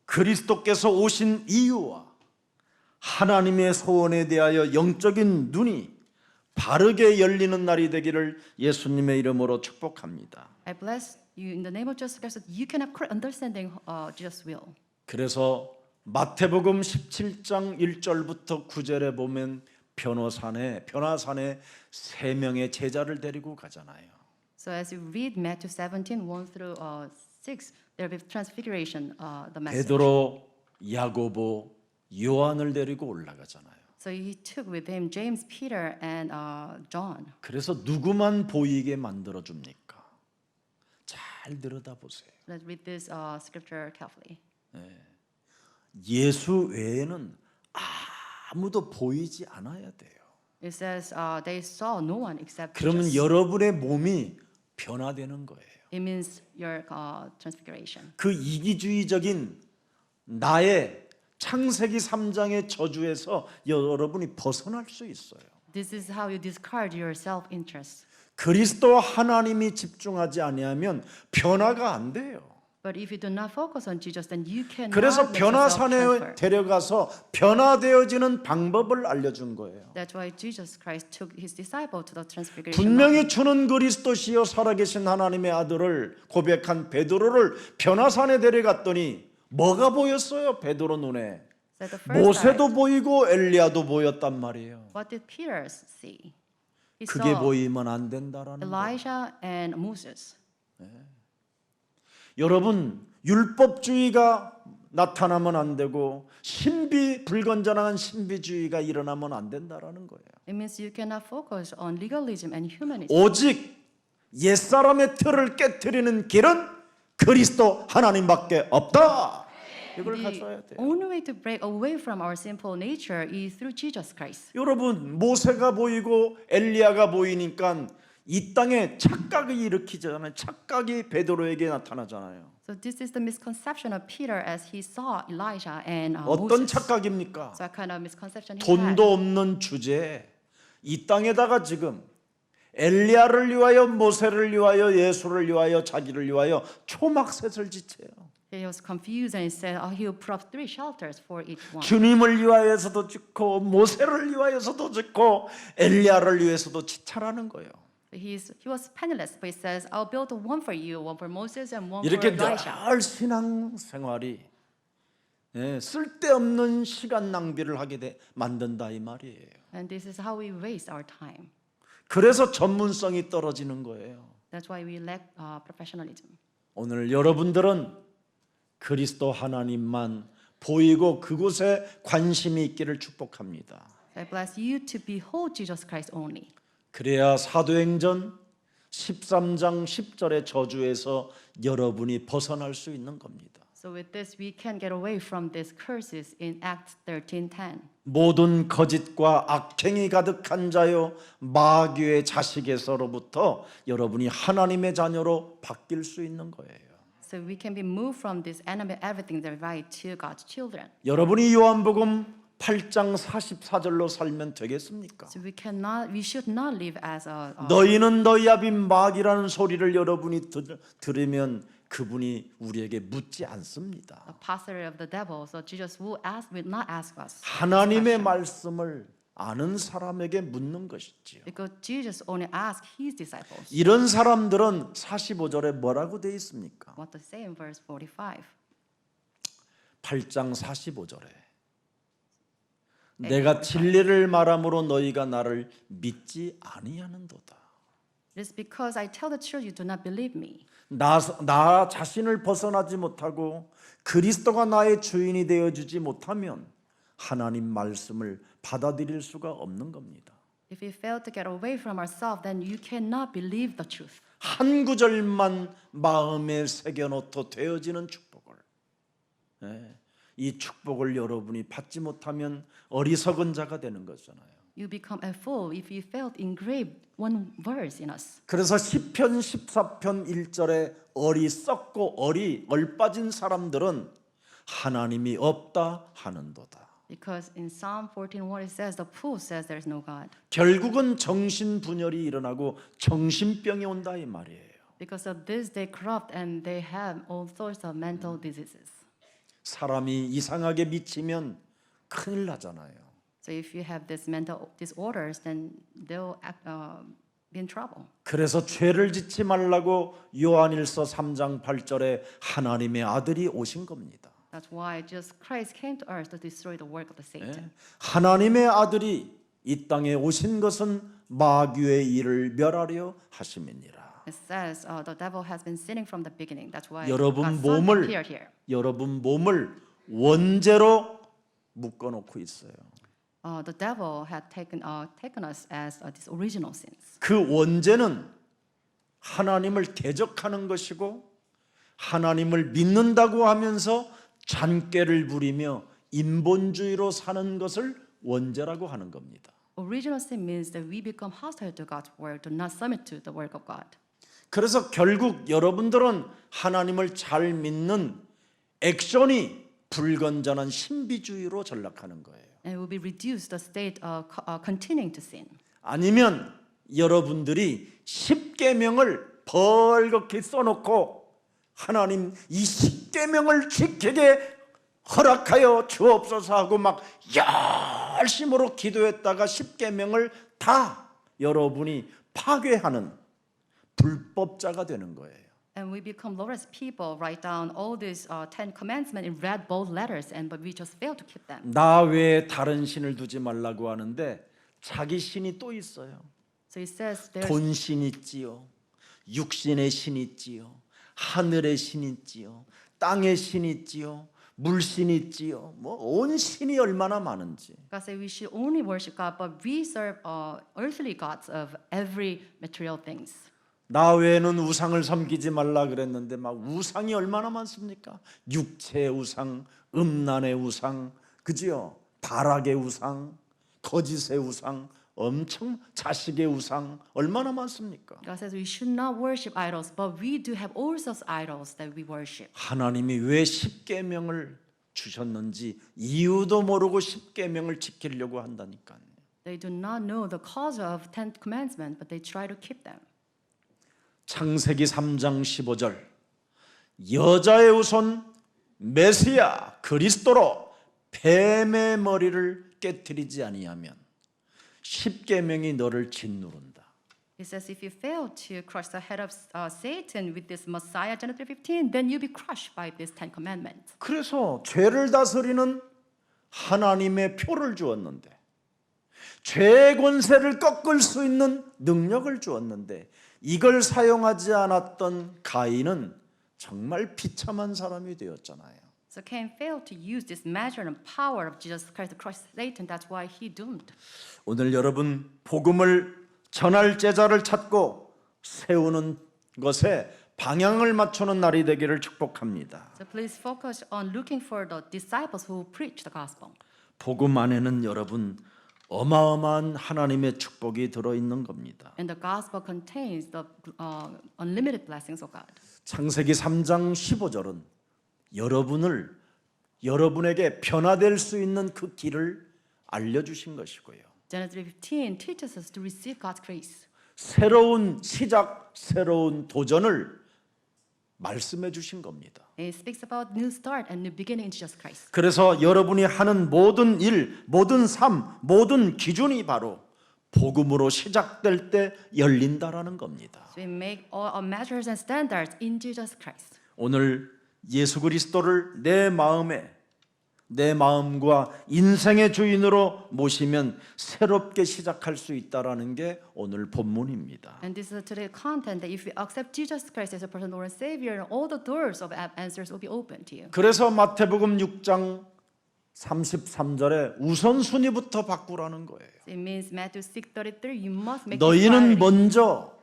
그리스도께서 오신 이유와 하나님의 소원에 대하여 영적인 눈이 바르게 열리는 날이 되기를 예수님의 이름으로 축복합니다. I bless you in the name of Jesus Christ that you can have correct understanding Jesus' will. 그래서 마태복음 17장 1절부터 9절에 보면 변화산에 세 명의 제자를 데리고 가잖아요. So as you read Matthew 17, 1 through 6, there will be transfiguration, the message. 베드로, 야고보, 요한을 데리고 올라가잖아요. So he took with him James, Peter, and John. 그래서 누구만 보이게 만들어 줍니까? 잘 들여다보세요. Let's read this scripture carefully. 예수 외에는 아무도 보이지 않아야 돼요. It says they saw no one except 그러면 Jesus. 여러분의 몸이 변화되는 거예요. It means your transfiguration. 그 이기주의적인 나의 창세기 3장의 저주에서 여러분이 벗어날 수 있어요. This is how you discard your self-interest. 그리스도 하나님이 집중하지 아니하면 변화가 안 돼요. But if you do not focus on Jesus, then you cannot 그래서 make yourself 변화산에 transfer. 데려가서 변화되어지는 방법을 알려준 거예요. That's why Jesus Christ took his disciple to the transfiguration. 분명히 주는 그리스도시요 살아계신 하나님의 아들을 고백한 베드로를 변화산에 데려갔더니 뭐가 보였어요? 베드로 눈에 So the first 모세도 time, 보이고 엘리야도 보였단 말이에요. what did Peter see? He 그게 saw 보이면 안 된다라는 거예요. Elijah and Moses. 여러분 율법주의가 나타나면 안 되고 불건전한 신비주의가 일어나면 안 된다라는 거예요. It means you cannot focus on legalism and humanism. 오직 옛사람의 틀을 깨트리는 길은 그리스도 하나님밖에 없다. 이걸 가져야 돼요. The only way to break away from our sinful nature is through Jesus Christ. 여러분 모세가 보이고 엘리야가 보이니까 이 땅에 착각이 일으키잖아요. 착각이 베드로에게 나타나잖아요. So this is the misconception of Peter as he saw Elijah and 어떤 Moses. 착각입니까? So a kind of misconception he 돈도 had. 없는 주제에 이 땅에다가 지금 엘리야를 위하여 모세를 위하여 예수를 위하여 자기를 위하여 초막셋을 지쳐요. He was confused and he said, he will put up 3 shelters for each one. 주님을 위하여서도 짓고 모세를 위하여서도 짓고 엘리야를 위해서도 지차라는 거예요. He was penniless, but he says, I'll build one for you, one for Moses, and one for 이렇게 Elijah. 늘 신앙 생활이 쓸데없는 시간 낭비를 하게 만든다 이 말이에요. And this is how we waste our time. 그래서 전문성이 떨어지는 거예요. That's why we lack professionalism. 오늘 여러분들은 그리스도 하나님만 보이고 그곳에 관심이 있기를 축복합니다. I bless you to behold Jesus Christ only. 그래야 사도행전 13장 10절의 저주에서 여러분이 벗어날 수 있는 겁니다. So with this, we can get away from these curses in Acts 13:10. 모든 거짓과 악행이 가득한 자요 마귀의 자식에서로부터 여러분이 하나님의 자녀로 바뀔 수 있는 거예요. So we can be moved from this enemy, everything that right to God's children. 여러분이 요한복음 8장 44절로 살면 되겠습니까? So we should not live as a 너희는 너희 아비 마귀라는 소리를 여러분이 들으면 그분이 우리에게 묻지 않습니다. pastor of the devil. So Jesus will not ask us. 하나님의 말씀을 아는 사람에게 묻는 것이지요. Because Jesus only asked his disciples. 이런 사람들은 45절에 뭐라고 되어 있습니까? What to say in verse 45. 8장 45절에 내가 진리를 말함으로 너희가 나를 믿지 아니하는도다. It is because I tell the truth you do not believe me. 나 자신을 벗어나지 못하고 그리스도가 나의 주인이 되어주지 못하면 하나님 말씀을 받아들일 수가 없는 겁니다. If we fail to get away from ourselves, then you cannot believe the truth. 한 구절만 마음에 새겨놓고 되어지는 축복을, 이 축복을 여러분이 받지 못하면 어리석은 자가 되는 거잖아요. You become a fool if you fail to engrave one verse in us. 그래서 시편 14편 1절에 어리석고 얼빠진 사람들은 하나님이 없다 하는도다. Because in Psalm 14:1 it says, the fool says there is no God. 결국은 정신분열이 일어나고 정신병이 온다 이 말이에요. Because of this they corrupt and they have all sorts of mental diseases. 사람이 이상하게 미치면 큰일 나잖아요. So if you have this mental disorders, then they'll be in trouble. 그래서 죄를 짓지 말라고 요한일서 3장 8절에 하나님의 아들이 오신 겁니다. That's why Jesus Christ came to earth to destroy the work of the Satan. 하나님의 아들이 이 땅에 오신 것은 마귀의 일을 멸하려 하심이니라. It says the devil has been sinning from the beginning. That's why 여러분 God's son 몸을 appeared here. 여러분 몸을 원죄로 묶어놓고 있어요. The devil had taken us as these original sins. 그 원죄는 하나님을 대적하는 것이고 하나님을 믿는다고 하면서 잔꾀를 부리며 인본주의로 사는 것을 원죄라고 하는 겁니다. Original sin means that we become hostile to God's word, do not submit to the work of God. 그래서 결국 여러분들은 하나님을 잘 믿는 액션이 불건전한 신비주의로 전락하는 거예요. And will be reduced the state of continuing to sin. 아니면 여러분들이 십계명을 벌겋게 써놓고 하나님 이 십계명을 지키게 허락하여 주옵소서 하고 막 열심으로 기도했다가 십계명을 다 여러분이 파괴하는 불법자가 되는 거예요. And we become lawless people, write down all these 10 commandments in red bold letters, but we just fail to keep them. 나 외에 다른 신을 두지 말라고 하는데 자기 신이 또 있어요. So it says there's 돈신 있지요, 육신의 신 있지요, 하늘의 신 있지요, 땅의 신 있지요, 물신 있지요. 뭐 온 신이 얼마나 많은지. God said we should only worship God, but we serve earthly gods of every material things. 나 외에는 우상을 섬기지 말라 그랬는데 막 우상이 얼마나 많습니까? 육체의 우상, 음란의 우상, 그지요? 타락의 우상, 거짓의 우상, 엄청 자식의 우상 얼마나 많습니까? God says we should not worship idols, but we do have all sorts of idols that we worship. 하나님이 왜 십계명을 주셨는지 이유도 모르고 십계명을 지키려고 한다니까요. They do not know the cause of 10 commandments, but they try to keep them. 창세기 3장 15절 여자의 후손 메시아 그리스도로 뱀의 머리를 깨트리지 아니하면 십계명이 너를 짓누른다. It says if you fail to crush the head of Satan with this Messiah, Genesis 3:15, then you'll be crushed by these 10 commandments. 그래서 죄를 다스리는 하나님의 표를 주었는데 죄의 권세를 꺾을 수 있는 능력을 주었는데 이걸 사용하지 않았던 가인은 정말 비참한 사람이 되었잖아요. So Cain failed to use this measure and power of Jesus Christ to crush Satan. That's why he doomed. 오늘 여러분 복음을 전할 제자를 찾고 세우는 것에 방향을 맞추는 날이 되기를 축복합니다. So please focus on looking for the disciples who preach the gospel. 복음 안에는 여러분 어마어마한 하나님의 축복이 들어있는 겁니다. And the gospel contains the unlimited blessings of God. 창세기 3장 15절은 여러분에게 변화될 수 있는 그 길을 알려주신 것이고요. Genesis 15 teaches us to receive God's grace. 새로운 시작, 새로운 도전을 말씀해 주신 겁니다. It speaks about new start and new beginning in Jesus Christ. 그래서 여러분이 하는 모든 일, 모든 삶, 모든 기준이 바로 복음으로 시작될 때 열린다라는 겁니다. So we make all our measures and standards in Jesus Christ. 오늘 예수 그리스도를 내 마음과 인생의 주인으로 모시면 새롭게 시작할 수 있다라는 게 오늘 본문입니다. And this is today's content that if you accept Jesus Christ as a personal Lord and Savior, all the doors of answers will be open to you. 그래서 마태복음 6장 33절에 우선순위부터 바꾸라는 거예요. So it means Matthew 6:33, you must make 너희는 priority. 먼저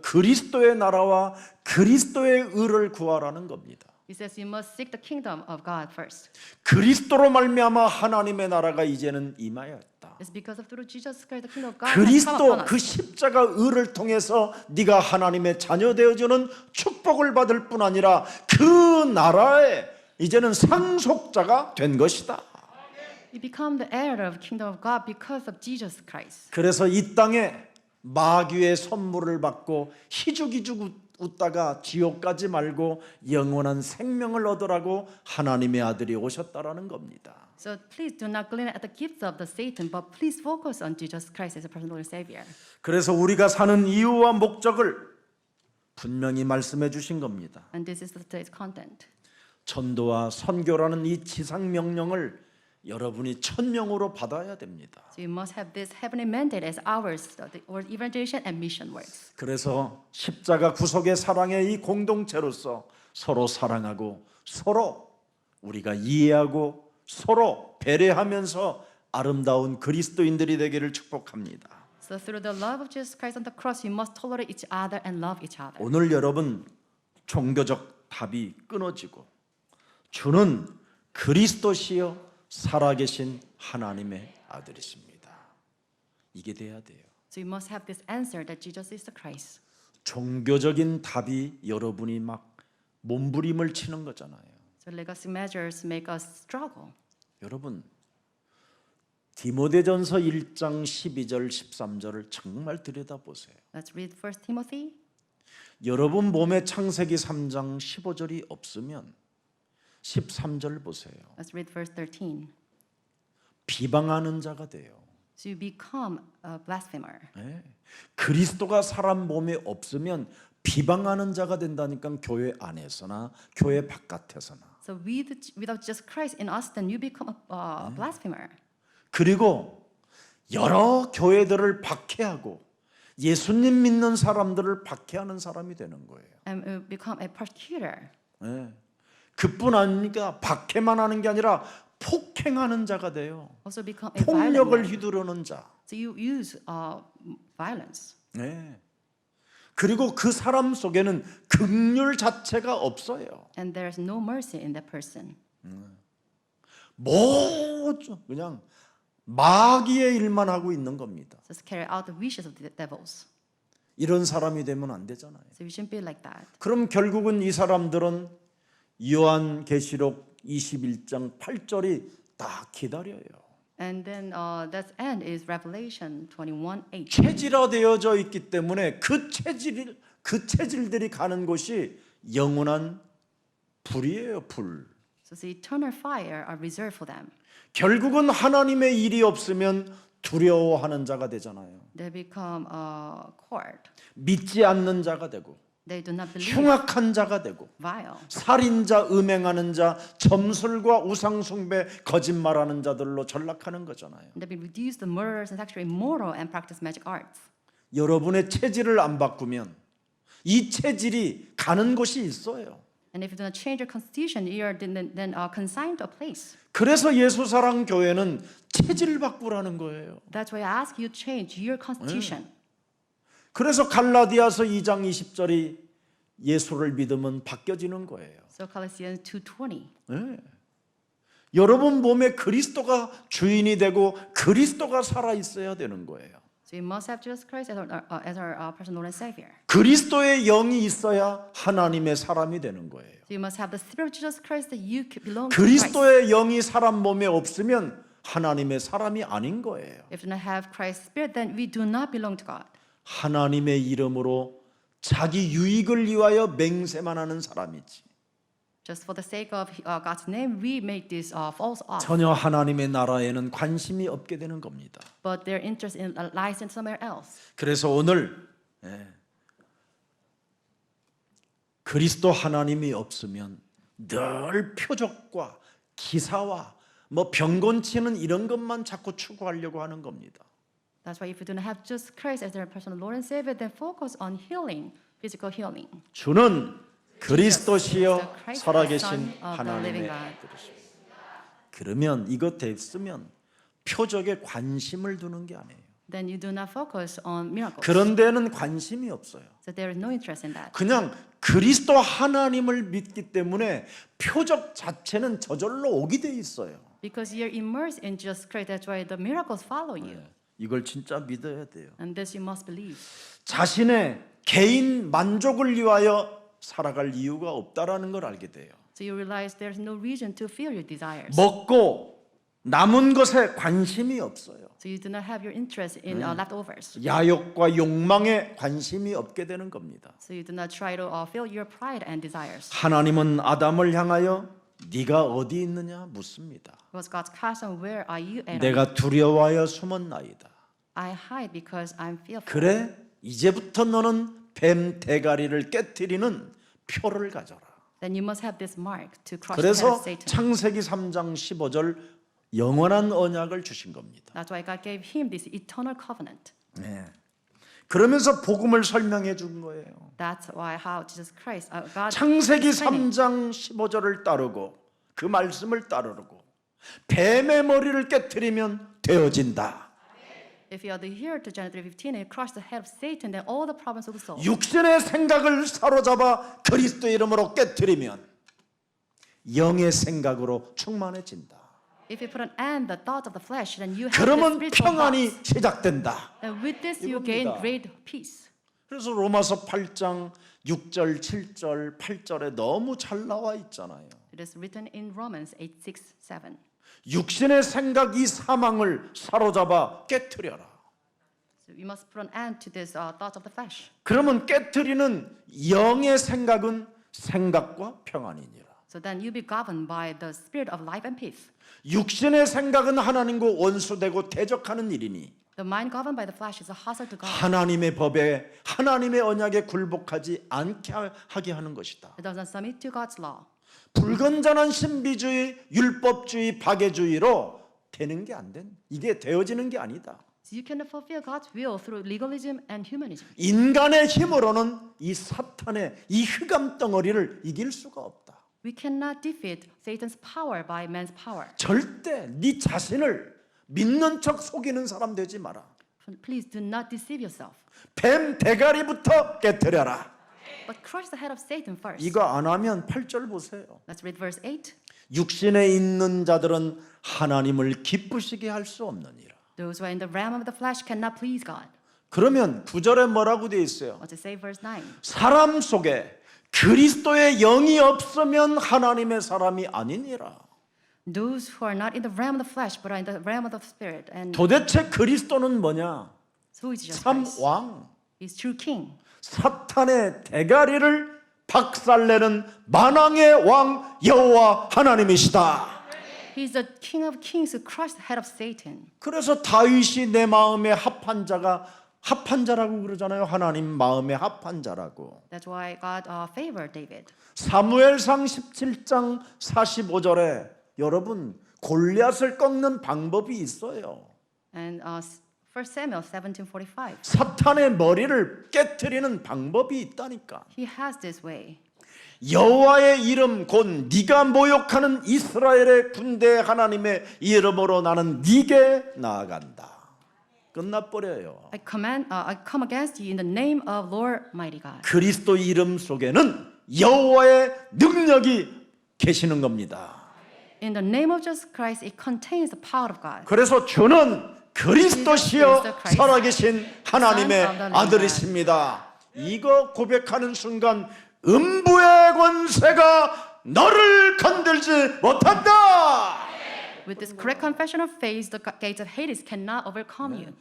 그리스도의 나라와 그리스도의 의를 구하라는 겁니다. He says you must seek the kingdom of God first. 그리스도로 말미암아 하나님의 나라가 이제는 임하였다. It's because of through Jesus Christ the kingdom of God has come 그리스도 upon 그 us. 십자가 의를 통해서 네가 하나님의 자녀 되어주는 축복을 받을 뿐 아니라 그 나라의 이제는 상속자가 된 것이다. You become the heir of the kingdom of God because of Jesus Christ. 그래서 이 땅에 마귀의 선물을 받고 희죽희죽 웃다가 지옥 가지 말고 영원한 생명을 얻으라고 하나님의 아들이 오셨다라는 겁니다. So please do not glean at the gifts of the Satan, but please focus on Jesus Christ as a personal Lord and Savior. 그래서 우리가 사는 이유와 목적을 분명히 말씀해 주신 겁니다. And this is today's content. 전도와 선교라는 이 지상 명령을 여러분이 천명으로 받아야 됩니다. So you must have this heavenly mandate as ours, the evangelization and mission works. 그래서 십자가 구속의 사랑의 이 공동체로서 서로 사랑하고 서로 우리가 이해하고 서로 배려하면서 아름다운 그리스도인들이 되기를 축복합니다. So through the love of Jesus Christ on the cross, you must tolerate each other and love each other. 오늘 여러분 종교적 답이 끊어지고 주는 그리스도시여 살아계신 하나님의 아들이십니다. 이게 돼야 돼요. So you must have this answer that Jesus is the Christ. 종교적인 답이 여러분이 막 몸부림을 치는 거잖아요. So legacy measures make us struggle. 여러분 디모데전서 1장 12절 13절을 정말 들여다보세요. Let's read 1 Timothy. 여러분 몸에 창세기 3장 15절이 없으면 13절 보세요. Let's read verse 13. 비방하는 자가 돼요. So you become a blasphemer. 네. 그리스도가 사람 몸에 없으면 비방하는 자가 된다니까 교회 안에서나 교회 바깥에서나. So without Jesus Christ in us, then you become a blasphemer. 그리고 여러 교회들을 박해하고 예수님 믿는 사람들을 박해하는 사람이 되는 거예요. And become a persecutor. 네. 그뿐 아니니까 박해만 하는 게 아니라 폭행하는 자가 돼요. Also become a violent 폭력을 man. 휘두르는 자. So you use violence. 네. 그리고 그 사람 속에는 긍휼 자체가 없어요. And there's no mercy in that person. 그냥 마귀의 일만 하고 있는 겁니다. Just carry out the wishes of the devils. 이런 사람이 되면 안 되잖아요. So we shouldn't be like that. 그럼 결국은 이 사람들은 요한계시록 21장 8절이 딱 기다려요. And then that end is Revelation 21:8. 체질화되어져 있기 때문에 그 체질들이 가는 곳이 영원한 불이에요, 불. So the eternal fire are reserved for them. 결국은 하나님의 일이 없으면 두려워하는 자가 되잖아요. They become cold. 믿지 않는 자가 되고 They do not believe. 흉악한 자가 되고 Vile. 살인자, 음행하는 자, 점술과 우상숭배, 거짓말하는 자들로 전락하는 거잖아요. They be reduced to murderers and sexually immoral and practice magic arts. 여러분의 체질을 안 바꾸면 이 체질이 가는 곳이 있어요. And if you do not change your constitution, you are then consigned to a place. 그래서 예수사랑 교회는 체질을 바꾸라는 거예요. That's why I ask you to change your constitution. 그래서 갈라디아서 2장 20절이 예수를 믿으면 바뀌어지는 거예요. So Colossians 2:20. 네. 여러분 몸에 그리스도가 주인이 되고 그리스도가 살아 있어야 되는 거예요. So you must have Jesus Christ as our personal Lord and Savior. 그리스도의 영이 있어야 하나님의 사람이 되는 거예요. So you must have the Spirit of Jesus Christ that you belong to Christ. 그리스도의 영이 사람 몸에 없으면 하나님의 사람이 아닌 거예요. If we do not have Christ's Spirit, then we do not belong to God. 하나님의 이름으로 자기 유익을 위하여 맹세만 하는 사람이지. Just for the sake of God's name, we make this false oath. 전혀 하나님의 나라에는 관심이 없게 되는 겁니다. But their interest lies in somewhere else. 그래서 오늘 그리스도 하나님이 없으면 늘 표적과 기사와 뭐 병곤치는 이런 것만 자꾸 추구하려고 하는 겁니다. That's why if you do not have just Christ as their personal Lord and Savior, then focus on healing, physical healing. 주는 그리스도시여 The Christ, the 살아계신 Son of the 하나님의 living God. 아들이십니다. 그러면 이것 됐으면 표적에 관심을 두는 게 아니에요. Then you do not focus on miracles. 그런 데는 관심이 없어요. So there is no interest in that. 그냥 그리스도 하나님을 믿기 때문에 표적 자체는 저절로 오게 돼 있어요. Because you're immersed in Jesus Christ, that's why the miracles follow you. 이걸 진짜 믿어야 돼요. And this you must believe. 자신의 개인 만족을 위하여 살아갈 이유가 없다라는 걸 알게 돼요. So you realize there's no reason to feel your desires. 먹고 남은 것에 관심이 없어요. So you do not have your interest in leftovers. 야욕과 욕망에 관심이 없게 되는 겁니다. So you do not try to fill your pride and desires. 하나님은 아담을 향하여 네가 어디 있느냐 묻습니다. Because God's question, where are you, Adam? 내가 두려워하여 숨었나이다. I hide because I'm fearful. 그래 이제부터 너는 뱀 대가리를 깨트리는 표를 가져라. Then you must have this mark to crush the head 그래서 of Satan. 창세기 3장 15절 영원한 언약을 주신 겁니다. That's why God gave him this eternal covenant. 네. 그러면서 복음을 설명해 준 거예요. That's why how Jesus Christ, God. 창세기 explaining. 3장 15절을 따르고 그 말씀을 따르고 뱀의 머리를 깨트리면 되어진다. If you adhere to Genesis 3:15 and crush the head of Satan, then all the problems of the soul. 육신의 생각을 사로잡아 그리스도의 이름으로 깨트리면 영의 생각으로 충만해진다. If you put an end the thoughts of the flesh, then you have the 그러면 spiritual 평안이 thoughts. 시작된다. And with this, you gain 이겁니다. great peace. 그래서 로마서 8장 6절, 7절, 8절에 너무 잘 나와 있잖아요. It is written in Romans 8:6-7. 육신의 생각이 사망을 사로잡아 깨트려라. So you must put an end to this thoughts of the flesh. 그러면 깨트리는 영의 생각은 생각과 평안이니라. So then you be governed by the spirit of life and peace. 육신의 생각은 하나님과 원수되고 대적하는 일이니 The mind governed by the flesh is a hostile to God. 하나님의 법에 하나님의 언약에 굴복하지 않게 하게 하는 것이다. It does not submit to God's law. 불건전한 신비주의, 율법주의, 박애주의로 되는 게 안 된. 이게 되어지는 게 아니다. So you cannot fulfill God's will through legalism and humanism. 인간의 힘으로는 이 사탄의 이 흑암 덩어리를 이길 수가 없다. We cannot defeat Satan's power by man's power. 절대 네 자신을 믿는 척 속이는 사람 되지 마라. Please do not deceive yourself. 뱀 대가리부터 깨트려라. But crush the head of Satan first. 이거 안 하면 8절 보세요. Let's read verse 8. 육신에 있는 자들은 하나님을 기쁘시게 할 수 없느니라. Those who are in the realm of the flesh cannot please God. 그러면 9절에 뭐라고 되어 있어요? What to say verse 9? 사람 속에 그리스도의 영이 없으면 하나님의 사람이 아니니라. Those who are not in the realm of the flesh but are in the realm of the spirit. And 도대체 그리스도는 뭐냐? who is Jesus 참 Christ? 왕. He's true king. 사탄의 대가리를 박살내는 만왕의 왕 여호와 하나님이시다. He's the king of kings who crushed the head of Satan. 그래서 다윗이 내 마음에 합한 자라고 그러잖아요. 하나님 마음에 합한 자라고. That's why God favored David. 사무엘상 17장 45절에 여러분 골리앗을 꺾는 방법이 있어요. And 1 Samuel 17:45. 사탄의 머리를 깨트리는 방법이 있다니까. He has this way. 여호와의 이름 곧 네가 모욕하는 이스라엘의 군대 하나님의 이름으로 나는 네게 나아간다. 끝나버려요. I come against you in the name of Lord mighty God. 그리스도 이름 속에는 여호와의 능력이 계시는 겁니다. In the name of Jesus Christ, it contains the power of God. 그래서 주는 그리스도시여 살아계신 하나님의 아들이십니다. 이거 고백하는 순간 음부의 권세가 너를 건들지 못한다. With this correct confession of faith, the gates of Hades cannot overcome you.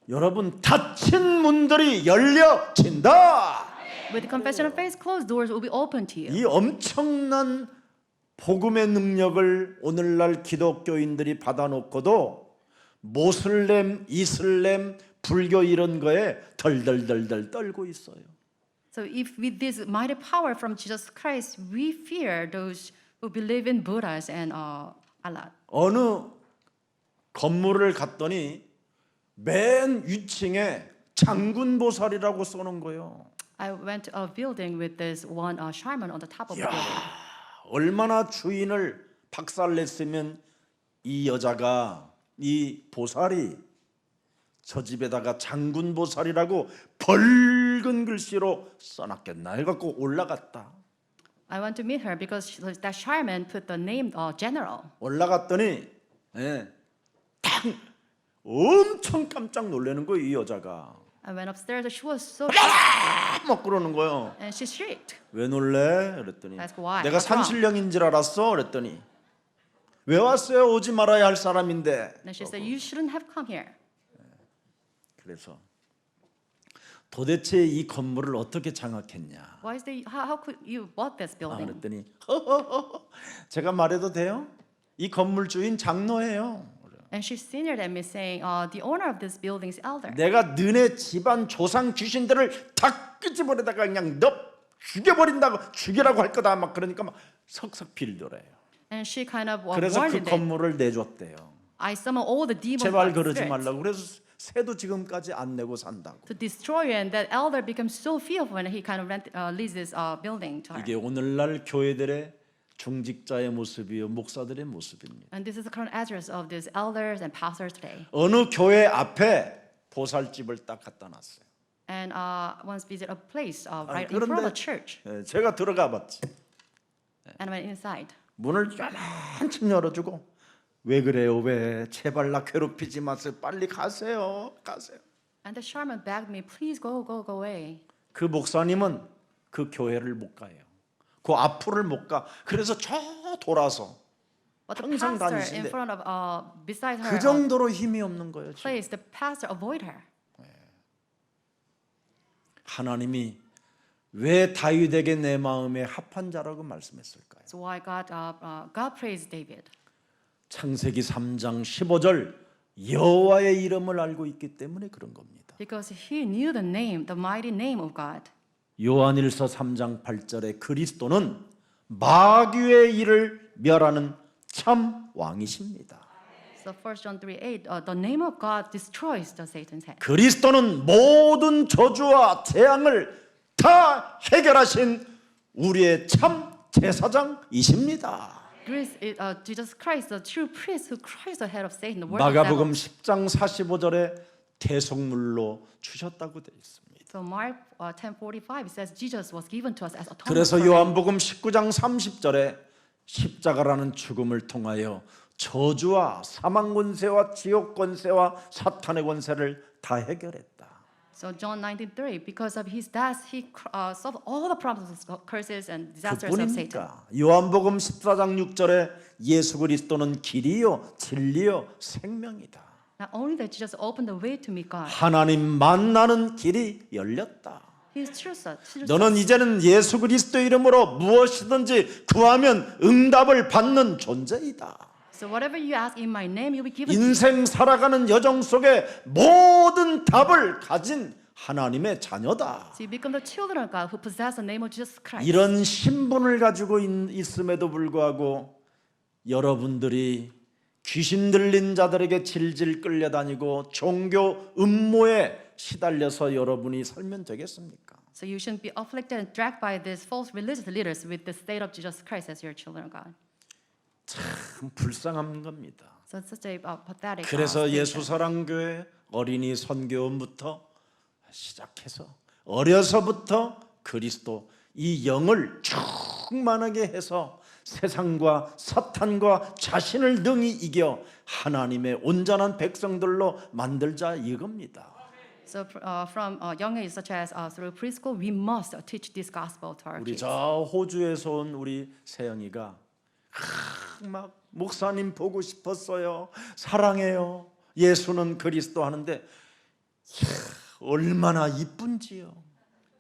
여러분 닫힌 문들이 열려진다. With the confession of faith, closed doors will be open to you. 이 엄청난 복음의 능력을 오늘날 기독교인들이 받아놓고도 모슬렘, 이슬람, 불교 이런 거에 덜덜덜덜 떨고 있어요. So if with this mighty power from Jesus Christ, we fear those who believe in Buddhas and Allah. 어느 건물을 갔더니 맨 위층에 장군보살이라고 써놓은 거예요. I went to a building with this one shaman on the top of the building. 얼마나 주인을 박살냈으면 이 여자가 이 보살이 저 집에다가 장군보살이라고 붉은 글씨로 써놨겠나 해갖고 올라갔다. I went to meet her because that shaman put the name general. 올라갔더니 딱 엄청 깜짝 놀라는 거예요. 이 여자가 I went upstairs and she was so 막 그러는 거예요. and she shrieked. 왜 놀래? 그랬더니 Ask why. 내가 What's wrong? 산신령인 줄 알았어? 그랬더니 왜 왔어요? 오지 말아야 할 사람인데. And she said, "You shouldn't have come here." 그래서 도대체 이 건물을 어떻게 장악했냐? Why is how could you bought this building? 그랬더니 제가 말해도 돼요? 이 건물 주인 장로예요. And she sneered at me, saying, "The owner of this building is elder." 내가 너네 집안 조상 귀신들을 다 끄집어내다가 그냥 너 죽여버린다고 죽이라고 할 거다 막 그러니까 막 석석 빌더래요. And she kind of 그래서 그 warned that 건물을 내줬대요. I summon all the demons 제발 그러지 spirits 말라고. 그래서 새도 지금까지 안 내고 산다고. to destroy you. And that elder becomes so fearful when he kind of leads this building to her. 이게 오늘날 교회들의 중직자의 모습이요 목사들의 모습입니다. And this is the current address of these elders and pastors today. 어느 교회 앞에 보살집을 딱 갖다 놨어요. And once visit a place right in 그런데- front of the church. 제가 들어가 봤지. And I went inside. 문을 한참 열어주고 왜 그래요? 왜? 제발 나 괴롭히지 마세요. 빨리 가세요. 가세요. And the shaman begged me, "Please go away." 그 목사님은 그 교회를 못 가요. 그 앞을 못 가. 그래서 저 돌아서 But the 항상 pastor 다니시는데 in front of beside her 그 정도로 힘이 없는 거예요. 지금. place, the pastor avoid her. 하나님이 왜 다윗에게 내 마음에 합한 자라고 말씀했을까요? So why God praised David? 창세기 3장 15절 여호와의 이름을 알고 있기 때문에 그런 겁니다. Because he knew the name, the mighty name of God. 요한일서 3장 8절에 그리스도는 마귀의 일을 멸하는 참 왕이십니다. So 1 John 3:8, the name of God destroys the Satan's head. 그리스도는 모든 저주와 재앙을 다 해결하신 우리의 참 제사장이십니다. Jesus Christ, the true priest who crushed the head of Satan, the word of 마가복음 devil. 10장 45절에 대속물로 주셨다고 되어 있습니다. So Mark 10:45 it says Jesus was given to us as atonement. 그래서 for sin. 요한복음 19장 30절에 십자가라는 죽음을 통하여 저주와 사망 권세와 지옥 권세와 사탄의 권세를 다 해결했다. So John 19:3, because of his death, he solved all the problems, curses, and disasters of Satan. 그뿐입니까? 요한복음 14장 6절에 예수 그리스도는 길이요 진리요 생명이다. Not only that, Jesus opened the way to meet God. 하나님 만나는 길이 열렸다. He is true, sir. 너는 이제는 예수 그리스도 이름으로 무엇이든지 구하면 응답을 받는 존재이다. So whatever you ask in my name, you'll be given to you. 인생 살아가는 여정 속에 모든 답을 가진 하나님의 자녀다. So you become the children of God who possess the name of Jesus Christ. 이런 신분을 가지고 있음에도 불구하고 여러분들이 귀신 들린 자들에게 질질 끌려다니고 종교 음모에 시달려서 여러분이 살면 되겠습니까? So you shouldn't be afflicted and dragged by these false religious leaders with the state of Jesus Christ as your children of God. 참 참 불쌍한 겁니다. So it's such a pathetic. 그래서 statement. 예수사랑교회 어린이 선교원부터 시작해서 어려서부터 그리스도 이 영을 충만하게 해서 세상과 사탄과 자신을 능히 이겨 하나님의 온전한 백성들로 만들자 이겁니다. So from young age, such as through preschool, we must teach this gospel to our 우리 kids. 저 호주에서 온 우리 세영이가 막 목사님 보고 싶었어요. 사랑해요. 예수는 그리스도 하는데 얼마나 이쁜지요.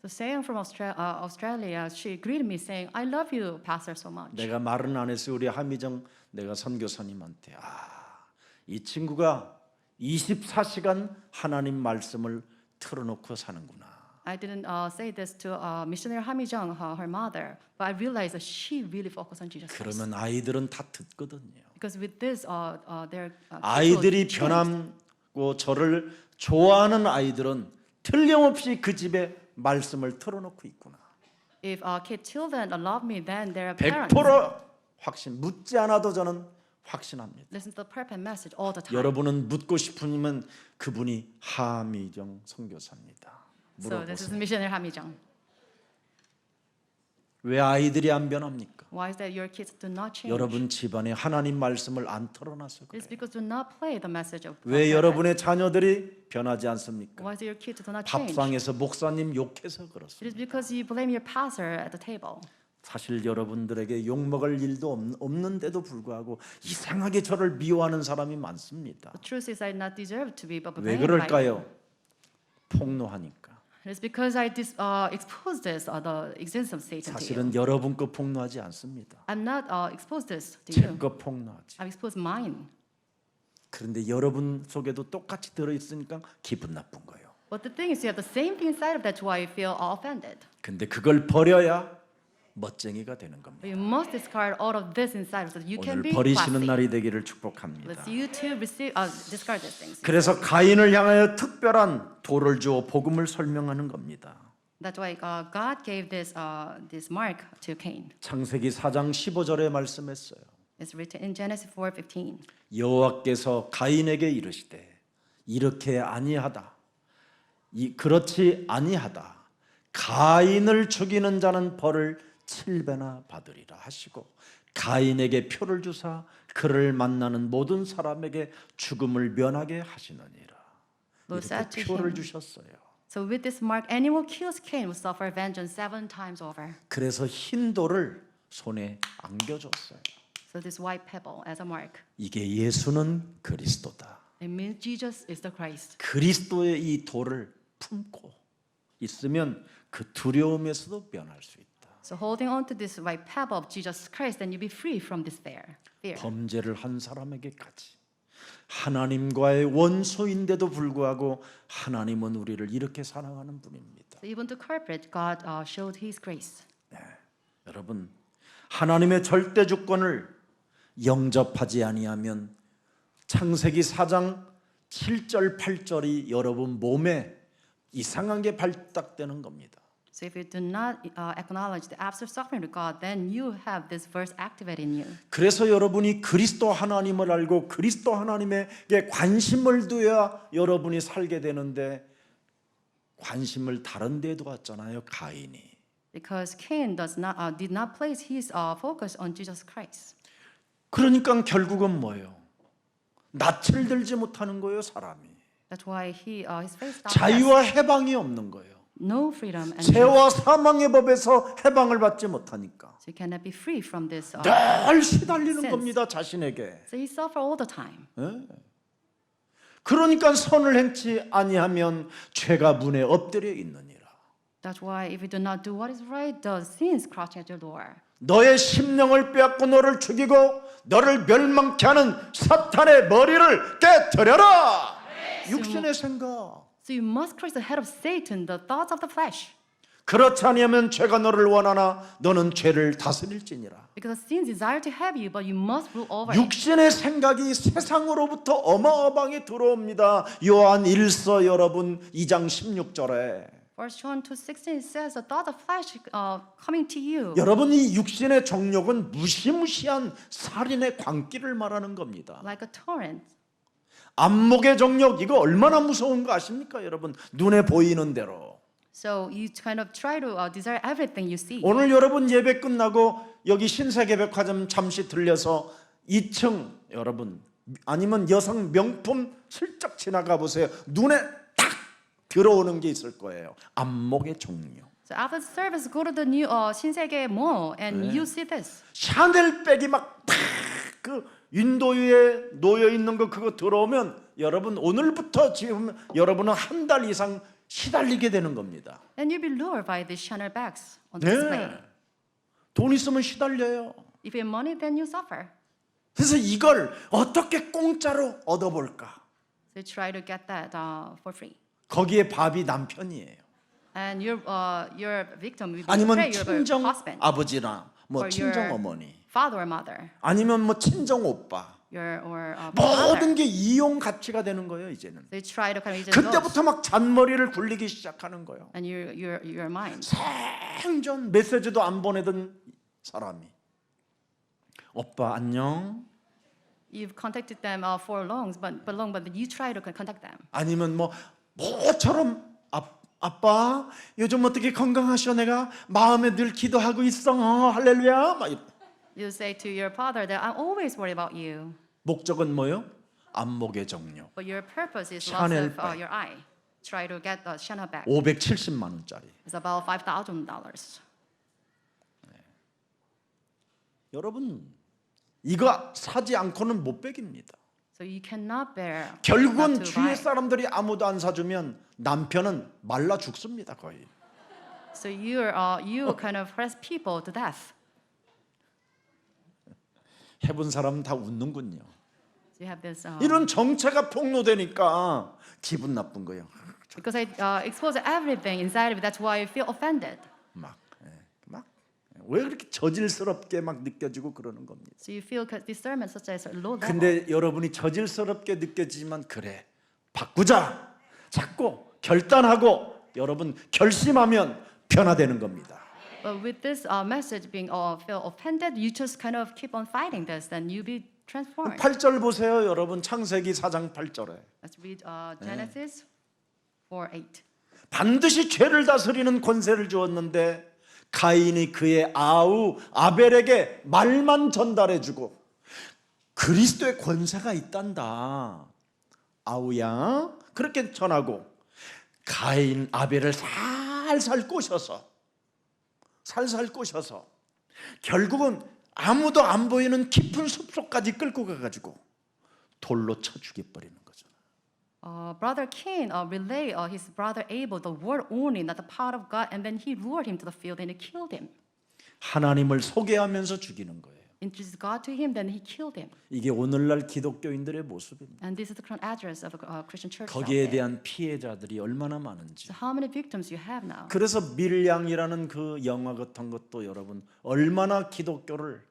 So saying from Australia, she greeted me saying, "I love you, Pastor, so much." 내가 말은 안 했어요. 우리 하미정 내가 선교사님한테 이 친구가 24시간 하나님 말씀을 틀어놓고 사는구나. I didn't say this to missionary Hami Jung, her mother, but I realized that she really focused on Jesus Christ. 그러면 아이들은 다 듣거든요. Because with this, their 아이들이 changed. 변함고 저를 좋아하는 아이들은 틀림없이 그 집에 말씀을 틀어놓고 있구나. If kid children love me, then their parents 100% 확신, 묻지 않아도 저는 확신합니다. listen to the perfect message all the time. 여러분은 묻고 싶으면 그분이 하미정 선교사입니다. So this is 물어보세요. missionary Hami Jung. 왜 아이들이 안 변합니까? Why is that your kids do not change? 여러분 집안에 하나님 말씀을 안 털어놔서 그래요. It's because do not play the message of 왜 prophet. 여러분의 자녀들이 변하지 않습니까? Why is your kids do not change? 밥상에서 목사님 욕해서 It 그렇습니다. is because you blame your pastor at the table. 사실 여러분들에게 욕먹을 일도 없는데도 불구하고 이상하게 저를 미워하는 사람이 많습니다. The truth is I not deserve to be 왜 blamed by you. 그럴까요? 폭로하니까. It's because I exposed this the existence of Satan to you. 사실은 여러분 거 폭로하지 않습니다. I'm not exposed this to 제 you. 거 폭로하지. I've exposed mine. 그런데 여러분 속에도 똑같이 들어있으니까 기분 나쁜 거예요. But the thing is, you have the same thing inside of that. That's why you feel offended. 근데 그걸 버려야 멋쟁이가 되는 겁니다. But you must discard all of this inside so that you can 오늘 be 버리시는 classy. 날이 되기를 축복합니다. Let's you too discard these things. 그래서 가인을 향하여 특별한 도를 주어 복음을 설명하는 겁니다. That's why God gave this mark to Cain. 창세기 4장 15절에 말씀했어요. It's written in Genesis 4:15. 여호와께서 가인에게 이르시되 이렇게 아니하다. 그렇지 아니하다. 가인을 죽이는 자는 벌을 7배나 받으리라 하시고 가인에게 표를 주사 그를 만나는 모든 사람에게 죽음을 면하게 하시느니라. Lord 이렇게 said to 표를 him. 주셨어요. So with this mark, anyone who kills Cain will suffer vengeance 7 times over. 그래서 흰 돌을 손에 안겨줬어요. So this white pebble as a mark. 이게 예수는 그리스도다. It means Jesus is the Christ. 그리스도의 이 돌을 품고 있으면 그 두려움에서도 면할 수 있다. So holding on to this white pebble of Jesus Christ, then you'll be free from this fear. 범죄를 한 사람에게까지 하나님과의 원수인데도 불구하고 하나님은 우리를 이렇게 사랑하는 분입니다. So even to culprit, God showed His grace. 여러분, 하나님의 절대 주권을 영접하지 아니하면 창세기 4장 7절 8절이 여러분 몸에 이상하게 발탁되는 겁니다. So if you do not acknowledge the absolute sovereignty of God, then you have this verse activated in you. 그래서 여러분이 그리스도 하나님을 알고 그리스도 하나님에게 관심을 두어야 여러분이 살게 되는데 관심을 다른 데에 두었잖아요, 가인이. Because Cain did not place his focus on Jesus Christ. 그러니까 결국은 뭐예요? 낯을 들지 못하는 거예요, 사람이. That's why his face got 자유와 해방이 없는 거예요. no freedom and 죄와 사망의 법에서 해방을 받지 못하니까 so he cannot be free from this. 늘 시달리는 sense. 겁니다, 자신에게. So he suffer all the time. 그러니까 선을 행치 아니하면 죄가 문에 엎드려 있느니라. That's why if you do not do what is right, the sins crouch at your door. 너의 심령을 빼앗고 너를 죽이고 너를 멸망케 하는 사탄의 머리를 깨뜨려라. 육신의 생각. So you must crush the head of Satan, the thoughts of the flesh. 그렇지 아니하면 죄가 너를 원하나 너는 죄를 다스릴지니라. Because sin desire to have you, but you must rule over it. 육신의 생각이 세상으로부터 어마어마하게 들어옵니다. 요한 1서 여러분 2장 16절에 For First John 2:16 says, "The thought of flesh coming to you." 여러분 이 육신의 정욕은 무시무시한 살인의 광기를 말하는 겁니다. Like a torrent. 안목의 정욕 이거 얼마나 무서운 거 아십니까, 여러분? 눈에 보이는 대로. So you kind of try to desire everything you see. 오늘 여러분 예배 끝나고 여기 신세계백화점 잠시 들려서 2층 여러분 아니면 여성 명품 슬쩍 지나가 보세요. 눈에 딱 들어오는 게 있을 거예요. 안목의 종류. So after the service, go to the new 신세계 mall and you see this. 샤넬백이 막 그 인도유에 놓여 있는 거 그거 들어오면 여러분 오늘부터 지금 여러분은 한 달 이상 시달리게 되는 겁니다. And you'll be lured by these Chanel bags on display. 네. 돈 있으면 시달려요. If you have money, then you suffer. 그래서 이걸 어떻게 공짜로 얻어볼까? So you try to get that for free. 거기에 밥이 남편이에요. And your victim will be 아니면 your 친정 husband, 아버지나 뭐 or 친정 your 어머니, father or mother, 아니면 뭐 친정 오빠. or 모든 mother. 게 이용 가치가 되는 거예요 이제는. So you try to kind of 그때부터 막 잔머리를 굴리기 시작하는 거예요. and your mind. 생전 메시지도 안 보내던 사람이 오빠 안녕. You've contacted them for long, but you try to contact them. 아니면 뭐 모처럼 아빠 요즘 어떻게 건강하셔? 내가 마음에 늘 기도하고 있어. 할렐루야. 막 이렇게. You say to your father that I'm always worried about you, 목적은 뭐요? 안목의 정욕. but your purpose is Chanel loss of bag. your eye. Try to get the Chanel bag. 570만 원짜리. It's about $5,000. 여러분 이거 사지 않고는 못 beg입니다. So you cannot bear. 결국은 not to 주위 buy. 사람들이 아무도 안 사주면 남편은 말라 죽습니다 거의. So you kind of press people to death. 해본 사람은 다 웃는군요. So you have this. 이런 정체가 폭로되니까 기분 나쁜 거예요. Because I expose everything inside of it. That's why I feel offended. 막 왜 그렇게 저질스럽게 막 느껴지고 그러는 겁니다. So you feel discernment such as low level. 근데 여러분이 저질스럽게 느껴지지만 그래 바꾸자 자꾸 결단하고 여러분 결심하면 변화되는 겁니다. But with this message being feel offended, you just kind of keep on fighting this, then you be transformed. 8절 보세요 여러분 창세기 4장 8절에 Let's read Genesis 4:8. 반드시 죄를 다스리는 권세를 주었는데 가인이 그의 아우 아벨에게 말만 전달해주고 그리스도의 권세가 있단다. 아우야 그렇게 전하고 가인 아벨을 살살 꼬셔서 결국은 아무도 안 보이는 깊은 숲속까지 끌고 가가지고 돌로 쳐 죽여버리는 거죠. Brother Cain relayed his brother Abel the word only, not the power of God, and then he lured him to the field and he killed him. 하나님을 소개하면서 죽이는 거예요. Introduced God to him, then he killed him. 이게 오늘날 기독교인들의 모습입니다. And this is the current address of a Christian church. out 거기에 there. 대한 피해자들이 얼마나 많은지. So how many victims you have now? 그래서 밀양이라는 그 영화 같은 것도 여러분 얼마나 기독교를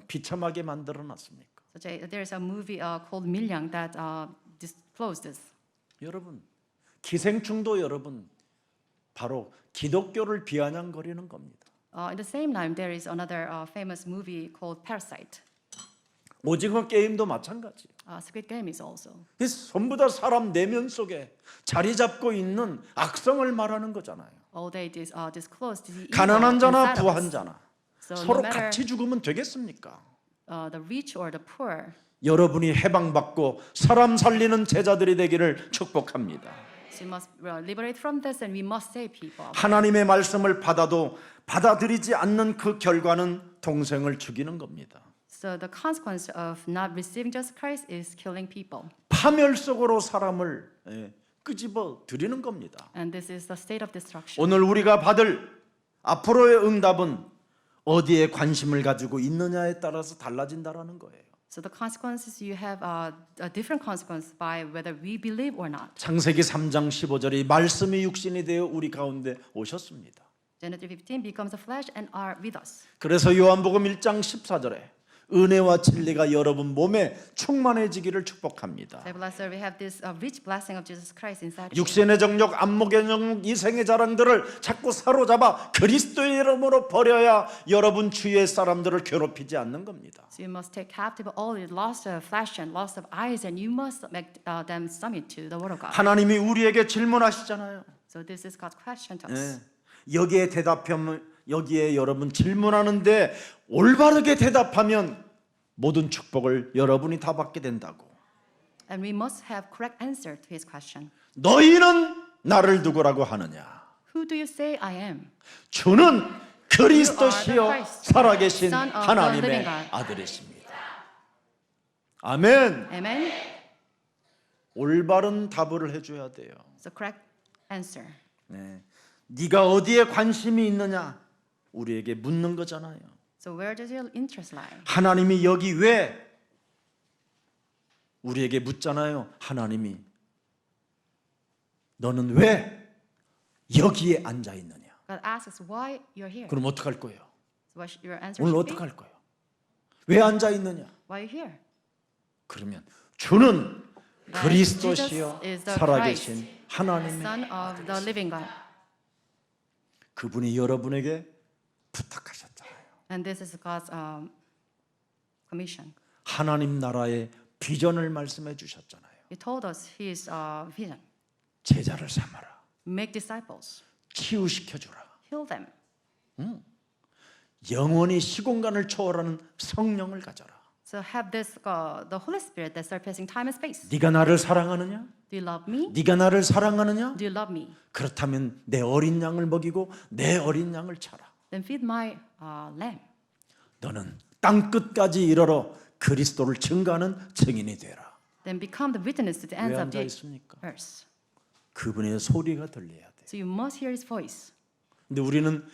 비참하게 만들어 놨습니까? So there's a movie called Milyang that disclosed this. 여러분 기생충도 여러분 바로 기독교를 비아냥거리는 겁니다. In the same time, there is another famous movie called Parasite. 오징어 게임도 마찬가지예요. Squid Game is also. 그래서 전부 다 사람 내면 속에 자리 잡고 있는 악성을 말하는 거잖아요. All they disclose the evil 가난한 자나 inside of 부한 us. 자나 So no 서로 matter 같이 죽으면 되겠습니까? the rich or the poor, 여러분이 해방받고 사람 살리는 제자들이 되기를 축복합니다. so we must liberate from this, and we must save people. 하나님의 말씀을 받아도 받아들이지 않는 그 결과는 동생을 죽이는 겁니다. So the consequence of not receiving Jesus Christ is killing people, 파멸 속으로 사람을 끄집어 들이는 겁니다. and this is the state of destruction. 오늘 우리가 받을 앞으로의 응답은 어디에 관심을 가지고 있느냐에 따라서 달라진다라는 거예요. So the consequences you have a different consequence by whether we believe or not. 창세기 3장 15절이 말씀이 육신이 되어 우리 가운데 오셨습니다. Genesis 15 becomes a flesh and are with us. 그래서 요한복음 1장 14절에 은혜와 진리가 여러분 몸에 충만해지기를 축복합니다. Say, blessed, we have this rich blessing of Jesus Christ inside of you. 육신의 정욕, 안목의 정욕, 이생의 자랑들을 자꾸 사로잡아 그리스도의 이름으로 버려야 여러분 주위의 사람들을 괴롭히지 않는 겁니다. So you must take captive all the loss of flesh and loss of eyes, and you must make them submit to the word of God. 하나님이 우리에게 질문하시잖아요. So this is God's question to us. 여기에 대답하면 여기에 여러분 질문하는데 올바르게 대답하면 모든 축복을 여러분이 다 받게 된다고. And we must have correct answer to his question. 너희는 나를 누구라고 하느냐? Who do you say I am? 주는 그리스도시요 You are the Christ, 살아계신 Son of the 하나님의 living God. 아들이십니다. 아멘. Amen. 올바른 답을 해줘야 돼요. So correct answer. 네. 네가 어디에 관심이 있느냐? 우리에게 묻는 거잖아요. So where does your interest lie? 하나님이 여기 왜 우리에게 묻잖아요. 하나님이 너는 왜 여기에 앉아 있느냐? God asks why you're here. 그럼 어떡할 거예요? So what your answer 오늘 should be? 어떡할 거예요? 왜 앉아 있느냐? Why you here? 그러면 주는 That 그리스도시요 Jesus is the 살아계신 Christ, 하나님의 Son of the living God. 그분이 여러분에게 부탁하셨잖아요. And this is God's commission. 하나님 나라의 비전을 말씀해 주셨잖아요. He told us His vision. 제자를 삼아라. Make disciples. 치유시켜 주라. Heal them. 영원히 시공간을 초월하는 성령을 가져라. So have this the Holy Spirit that's surpassing time and space. 네가 나를 사랑하느냐? Do you love me? 네가 나를 사랑하느냐? Do you love me? 그렇다면 내 어린 양을 먹이고 내 어린 양을 차라. Then feed my lamb. 너는 땅 끝까지 이르러 그리스도를 증거하는 증인이 되라. Then become the witness to the 왜 ends of 앉아 the 있습니까? earth. 그분의 소리가 들려야 돼. So you must hear His voice. 근데 우리는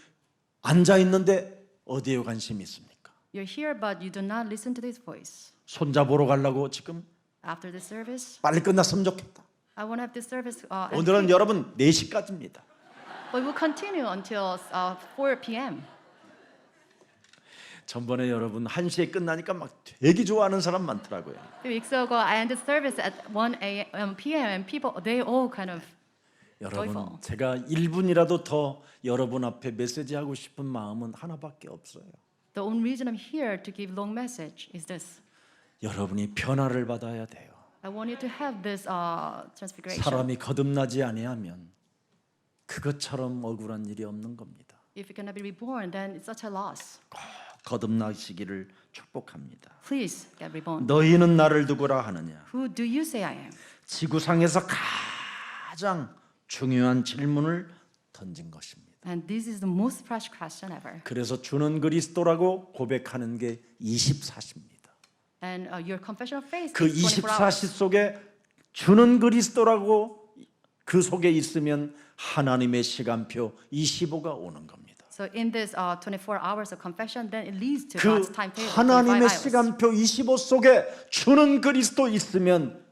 앉아 있는데 어디에 관심이 있습니까? You're here, but you do not listen to His voice. 손자 보러 가려고 지금 After the service, 빨리 끝났으면 좋겠다. I want to have this service. At 오늘은 3. 여러분 4시까지입니다. But we'll continue until 4 p.m. 전번에 여러분 1시에 끝나니까 막 되게 좋아하는 사람 많더라고요. 2 weeks ago, I ended service at 1 p.m. and people they all kind of 여러분 joyful. 제가 1분이라도 더 여러분 앞에 메시지 하고 싶은 마음은 하나밖에 없어요. The only reason I'm here to give long message is this. 여러분이 변화를 받아야 돼요. I want you to have this transfiguration. 사람이 거듭나지 아니하면 그것처럼 억울한 일이 없는 겁니다. If you cannot be reborn, then it's such a loss. 거듭나시기를 축복합니다. Please get reborn. 너희는 나를 누구라 하느냐? Who do you say I am? 지구상에서 가장 중요한 질문을 던진 것입니다. And this is the most precious question ever. 그래서 주는 그리스도라고 고백하는 게 24시입니다. And your confession of faith 그 is 24 hours. 24시 속에 주는 그리스도라고 그 속에 있으면 하나님의 시간표 25가 오는 겁니다. So in this 24 hours of confession, then it leads to 그 God's timetable. 25 하나님의 hours. 시간표 25 속에 주는 그리스도 있으면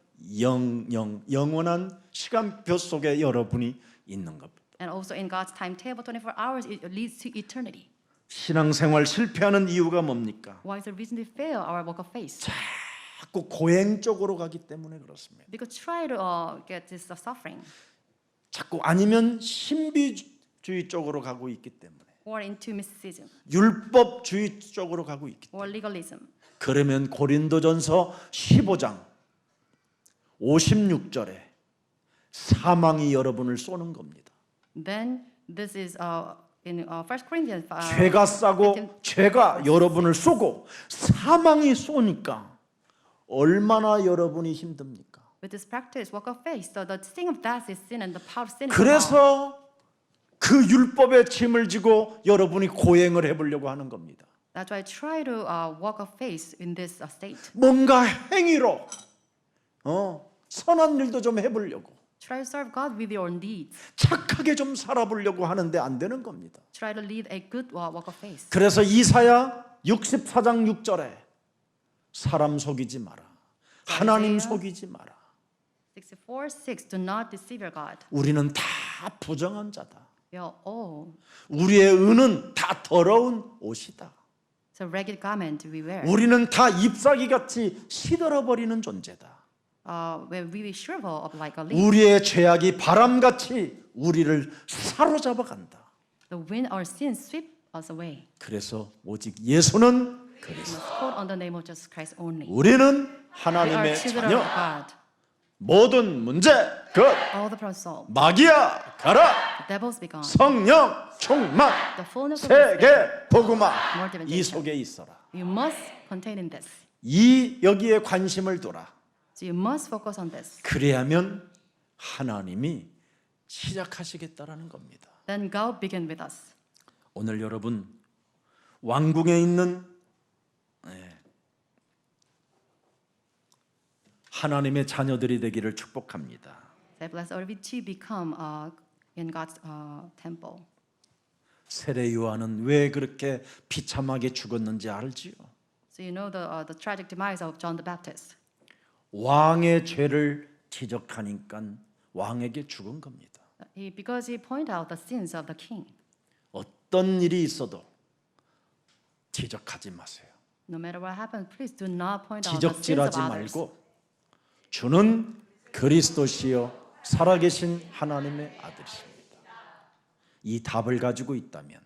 영원한 시간표 속에 여러분이 있는 겁니다. And also in God's timetable, 24 hours, it leads to eternity. 신앙생활 실패하는 이유가 뭡니까? Why is the reason we fail our walk of faith? 자꾸 고행 쪽으로 가기 때문에 그렇습니다. Because try to get this suffering 자꾸 아니면 신비주의 쪽으로 가고 있기 때문에 or into mysticism 율법주의 쪽으로 가고 있기 때문에 or legalism. 그러면 고린도전서 15장 56절에 사망이 여러분을 쏘는 겁니다. Then this is in 1 Corinthians. 죄가 싸고 죄가 여러분을 쏘고 사망이 쏘니까 얼마나 여러분이 힘듭니까? With this practice, walk of faith, so the sting of death is sin and the power of sin is law. 그래서 그 율법의 짐을 지고 여러분이 고행을 해보려고 하는 겁니다. That's why I try to walk of faith in this state. 뭔가 행위로 선한 일도 좀 해보려고 Try to serve God with your deeds. 착하게 좀 살아보려고 하는데 안 되는 겁니다. Try to lead a good walk of faith. 그래서 이사야 64장 6절에 사람 속이지 마라. 하나님 속이지 마라. 64:6 Do not deceive your God. 우리는 다 부정한 자다. We are all. 우리의 은은 다 더러운 옷이다. So ragged garment we wear. 우리는 다 잎사귀 같이 시들어버리는 존재다. Where we shrivel up like a leaf. 우리의 죄악이 바람같이 우리를 사로잡아 간다. The wind or sin sweep us away. 그래서 오직 예수는 We 그리스도. must call on the name of Jesus Christ only. 우리는 We are 하나님의 children of 자녀. God. 모든 문제 끝. All the problems solved. 마귀야 가라. The devils be gone. 성령 충만. The fullness of the Spirit. 세계 복음화. More 이 divination. 속에 있어라. You must contain in this. 이 여기에 관심을 둬라. So you must focus on this. 그래야면 하나님이 시작하시겠다라는 겁니다. Then God begin with us. 오늘 여러분 왕궁에 있는 하나님의 자녀들이 되기를 축복합니다. So bless all of you to become in God's temple. 세례 요한은 왜 그렇게 비참하게 죽었는지 알지요? So you know the tragic demise of John the Baptist. 왕의 죄를 지적하니까 왕에게 죽은 겁니다. Because he pointed out the sins of the king. 어떤 일이 있어도 지적하지 마세요. No matter what happens, please do not point out the sins of 지적질하지 others. 말고 주는 그리스도시요 살아계신 하나님의 아들이십니다. 이 답을 가지고 있다면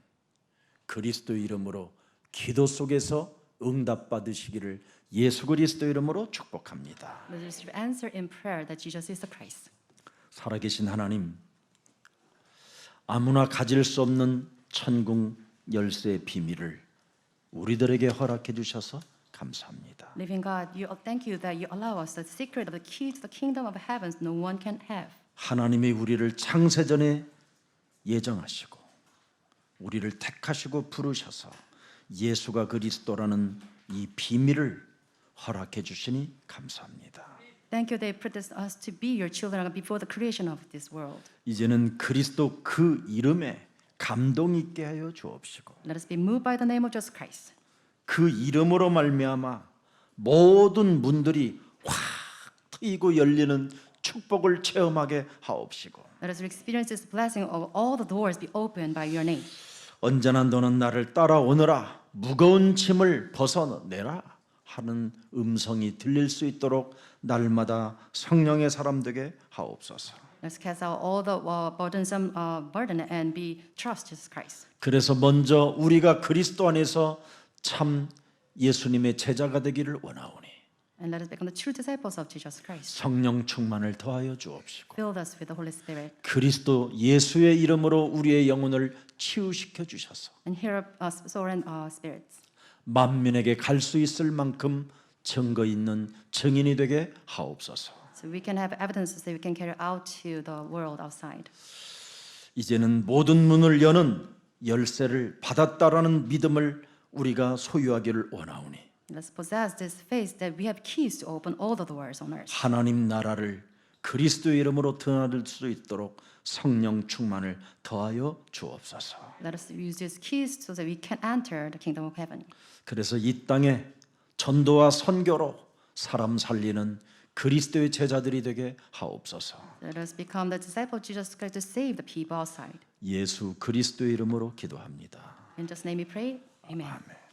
그리스도 이름으로 기도 속에서 응답 받으시기를 예수 그리스도 이름으로 축복합니다. Let us receive answer in prayer that Jesus is the Christ. 살아계신 하나님, 아무나 가질 수 없는 천국 열쇠의 비밀을 우리들에게 허락해 주셔서 감사합니다. Living God, thank you that you allow us the secret of the key to the kingdom of heavens no one can have. 하나님이 우리를 창세전에 예정하시고 우리를 택하시고 부르셔서 예수가 그리스도라는 이 비밀을 허락해 주시니 감사합니다. Thank you that you put us to be your children before the creation of this world. 이제는 그리스도 그 이름에 감동 있게 하여 주옵시고 Let us be moved by the name of Jesus Christ. 그 이름으로 말미암아 모든 문들이 확 트이고 열리는 축복을 체험하게 하옵시고 Let us experience this blessing of all the doors be opened by your name. 언제나 너는 나를 따라오너라 무거운 짐을 벗어내라 하는 음성이 들릴 수 있도록 날마다 성령의 사람 되게 하옵소서. Let's cast out all the burdensome burden and be trust Jesus Christ. 그래서 먼저 우리가 그리스도 안에서 참 예수님의 제자가 되기를 원하오니 And let us become the true disciples of Jesus Christ. 성령 충만을 더하여 주옵시고 Fill us with the Holy Spirit. 그리스도 예수의 이름으로 우리의 영혼을 치유시켜 주셔서 And heal us soul and spirits. 만민에게 갈 수 있을 만큼 증거 있는 증인이 되게 하옵소서. So we can have evidence so we can carry out to the world outside. 이제는 모든 문을 여는 열쇠를 받았다라는 믿음을 우리가 소유하기를 원하오니 Let's possess this faith that we have keys to open all the doors on earth. 하나님 나라를 그리스도의 이름으로 드러낼 수 있도록 성령 충만을 더하여 주옵소서. Let us use these keys so that we can enter the kingdom of heaven. 그래서 이 땅에 전도와 선교로 사람 살리는 그리스도의 제자들이 되게 하옵소서. Let us become the disciple of Jesus Christ to save the people outside. 예수 그리스도의 이름으로 기도합니다. In Jesus' name we pray. Amen. 아멘.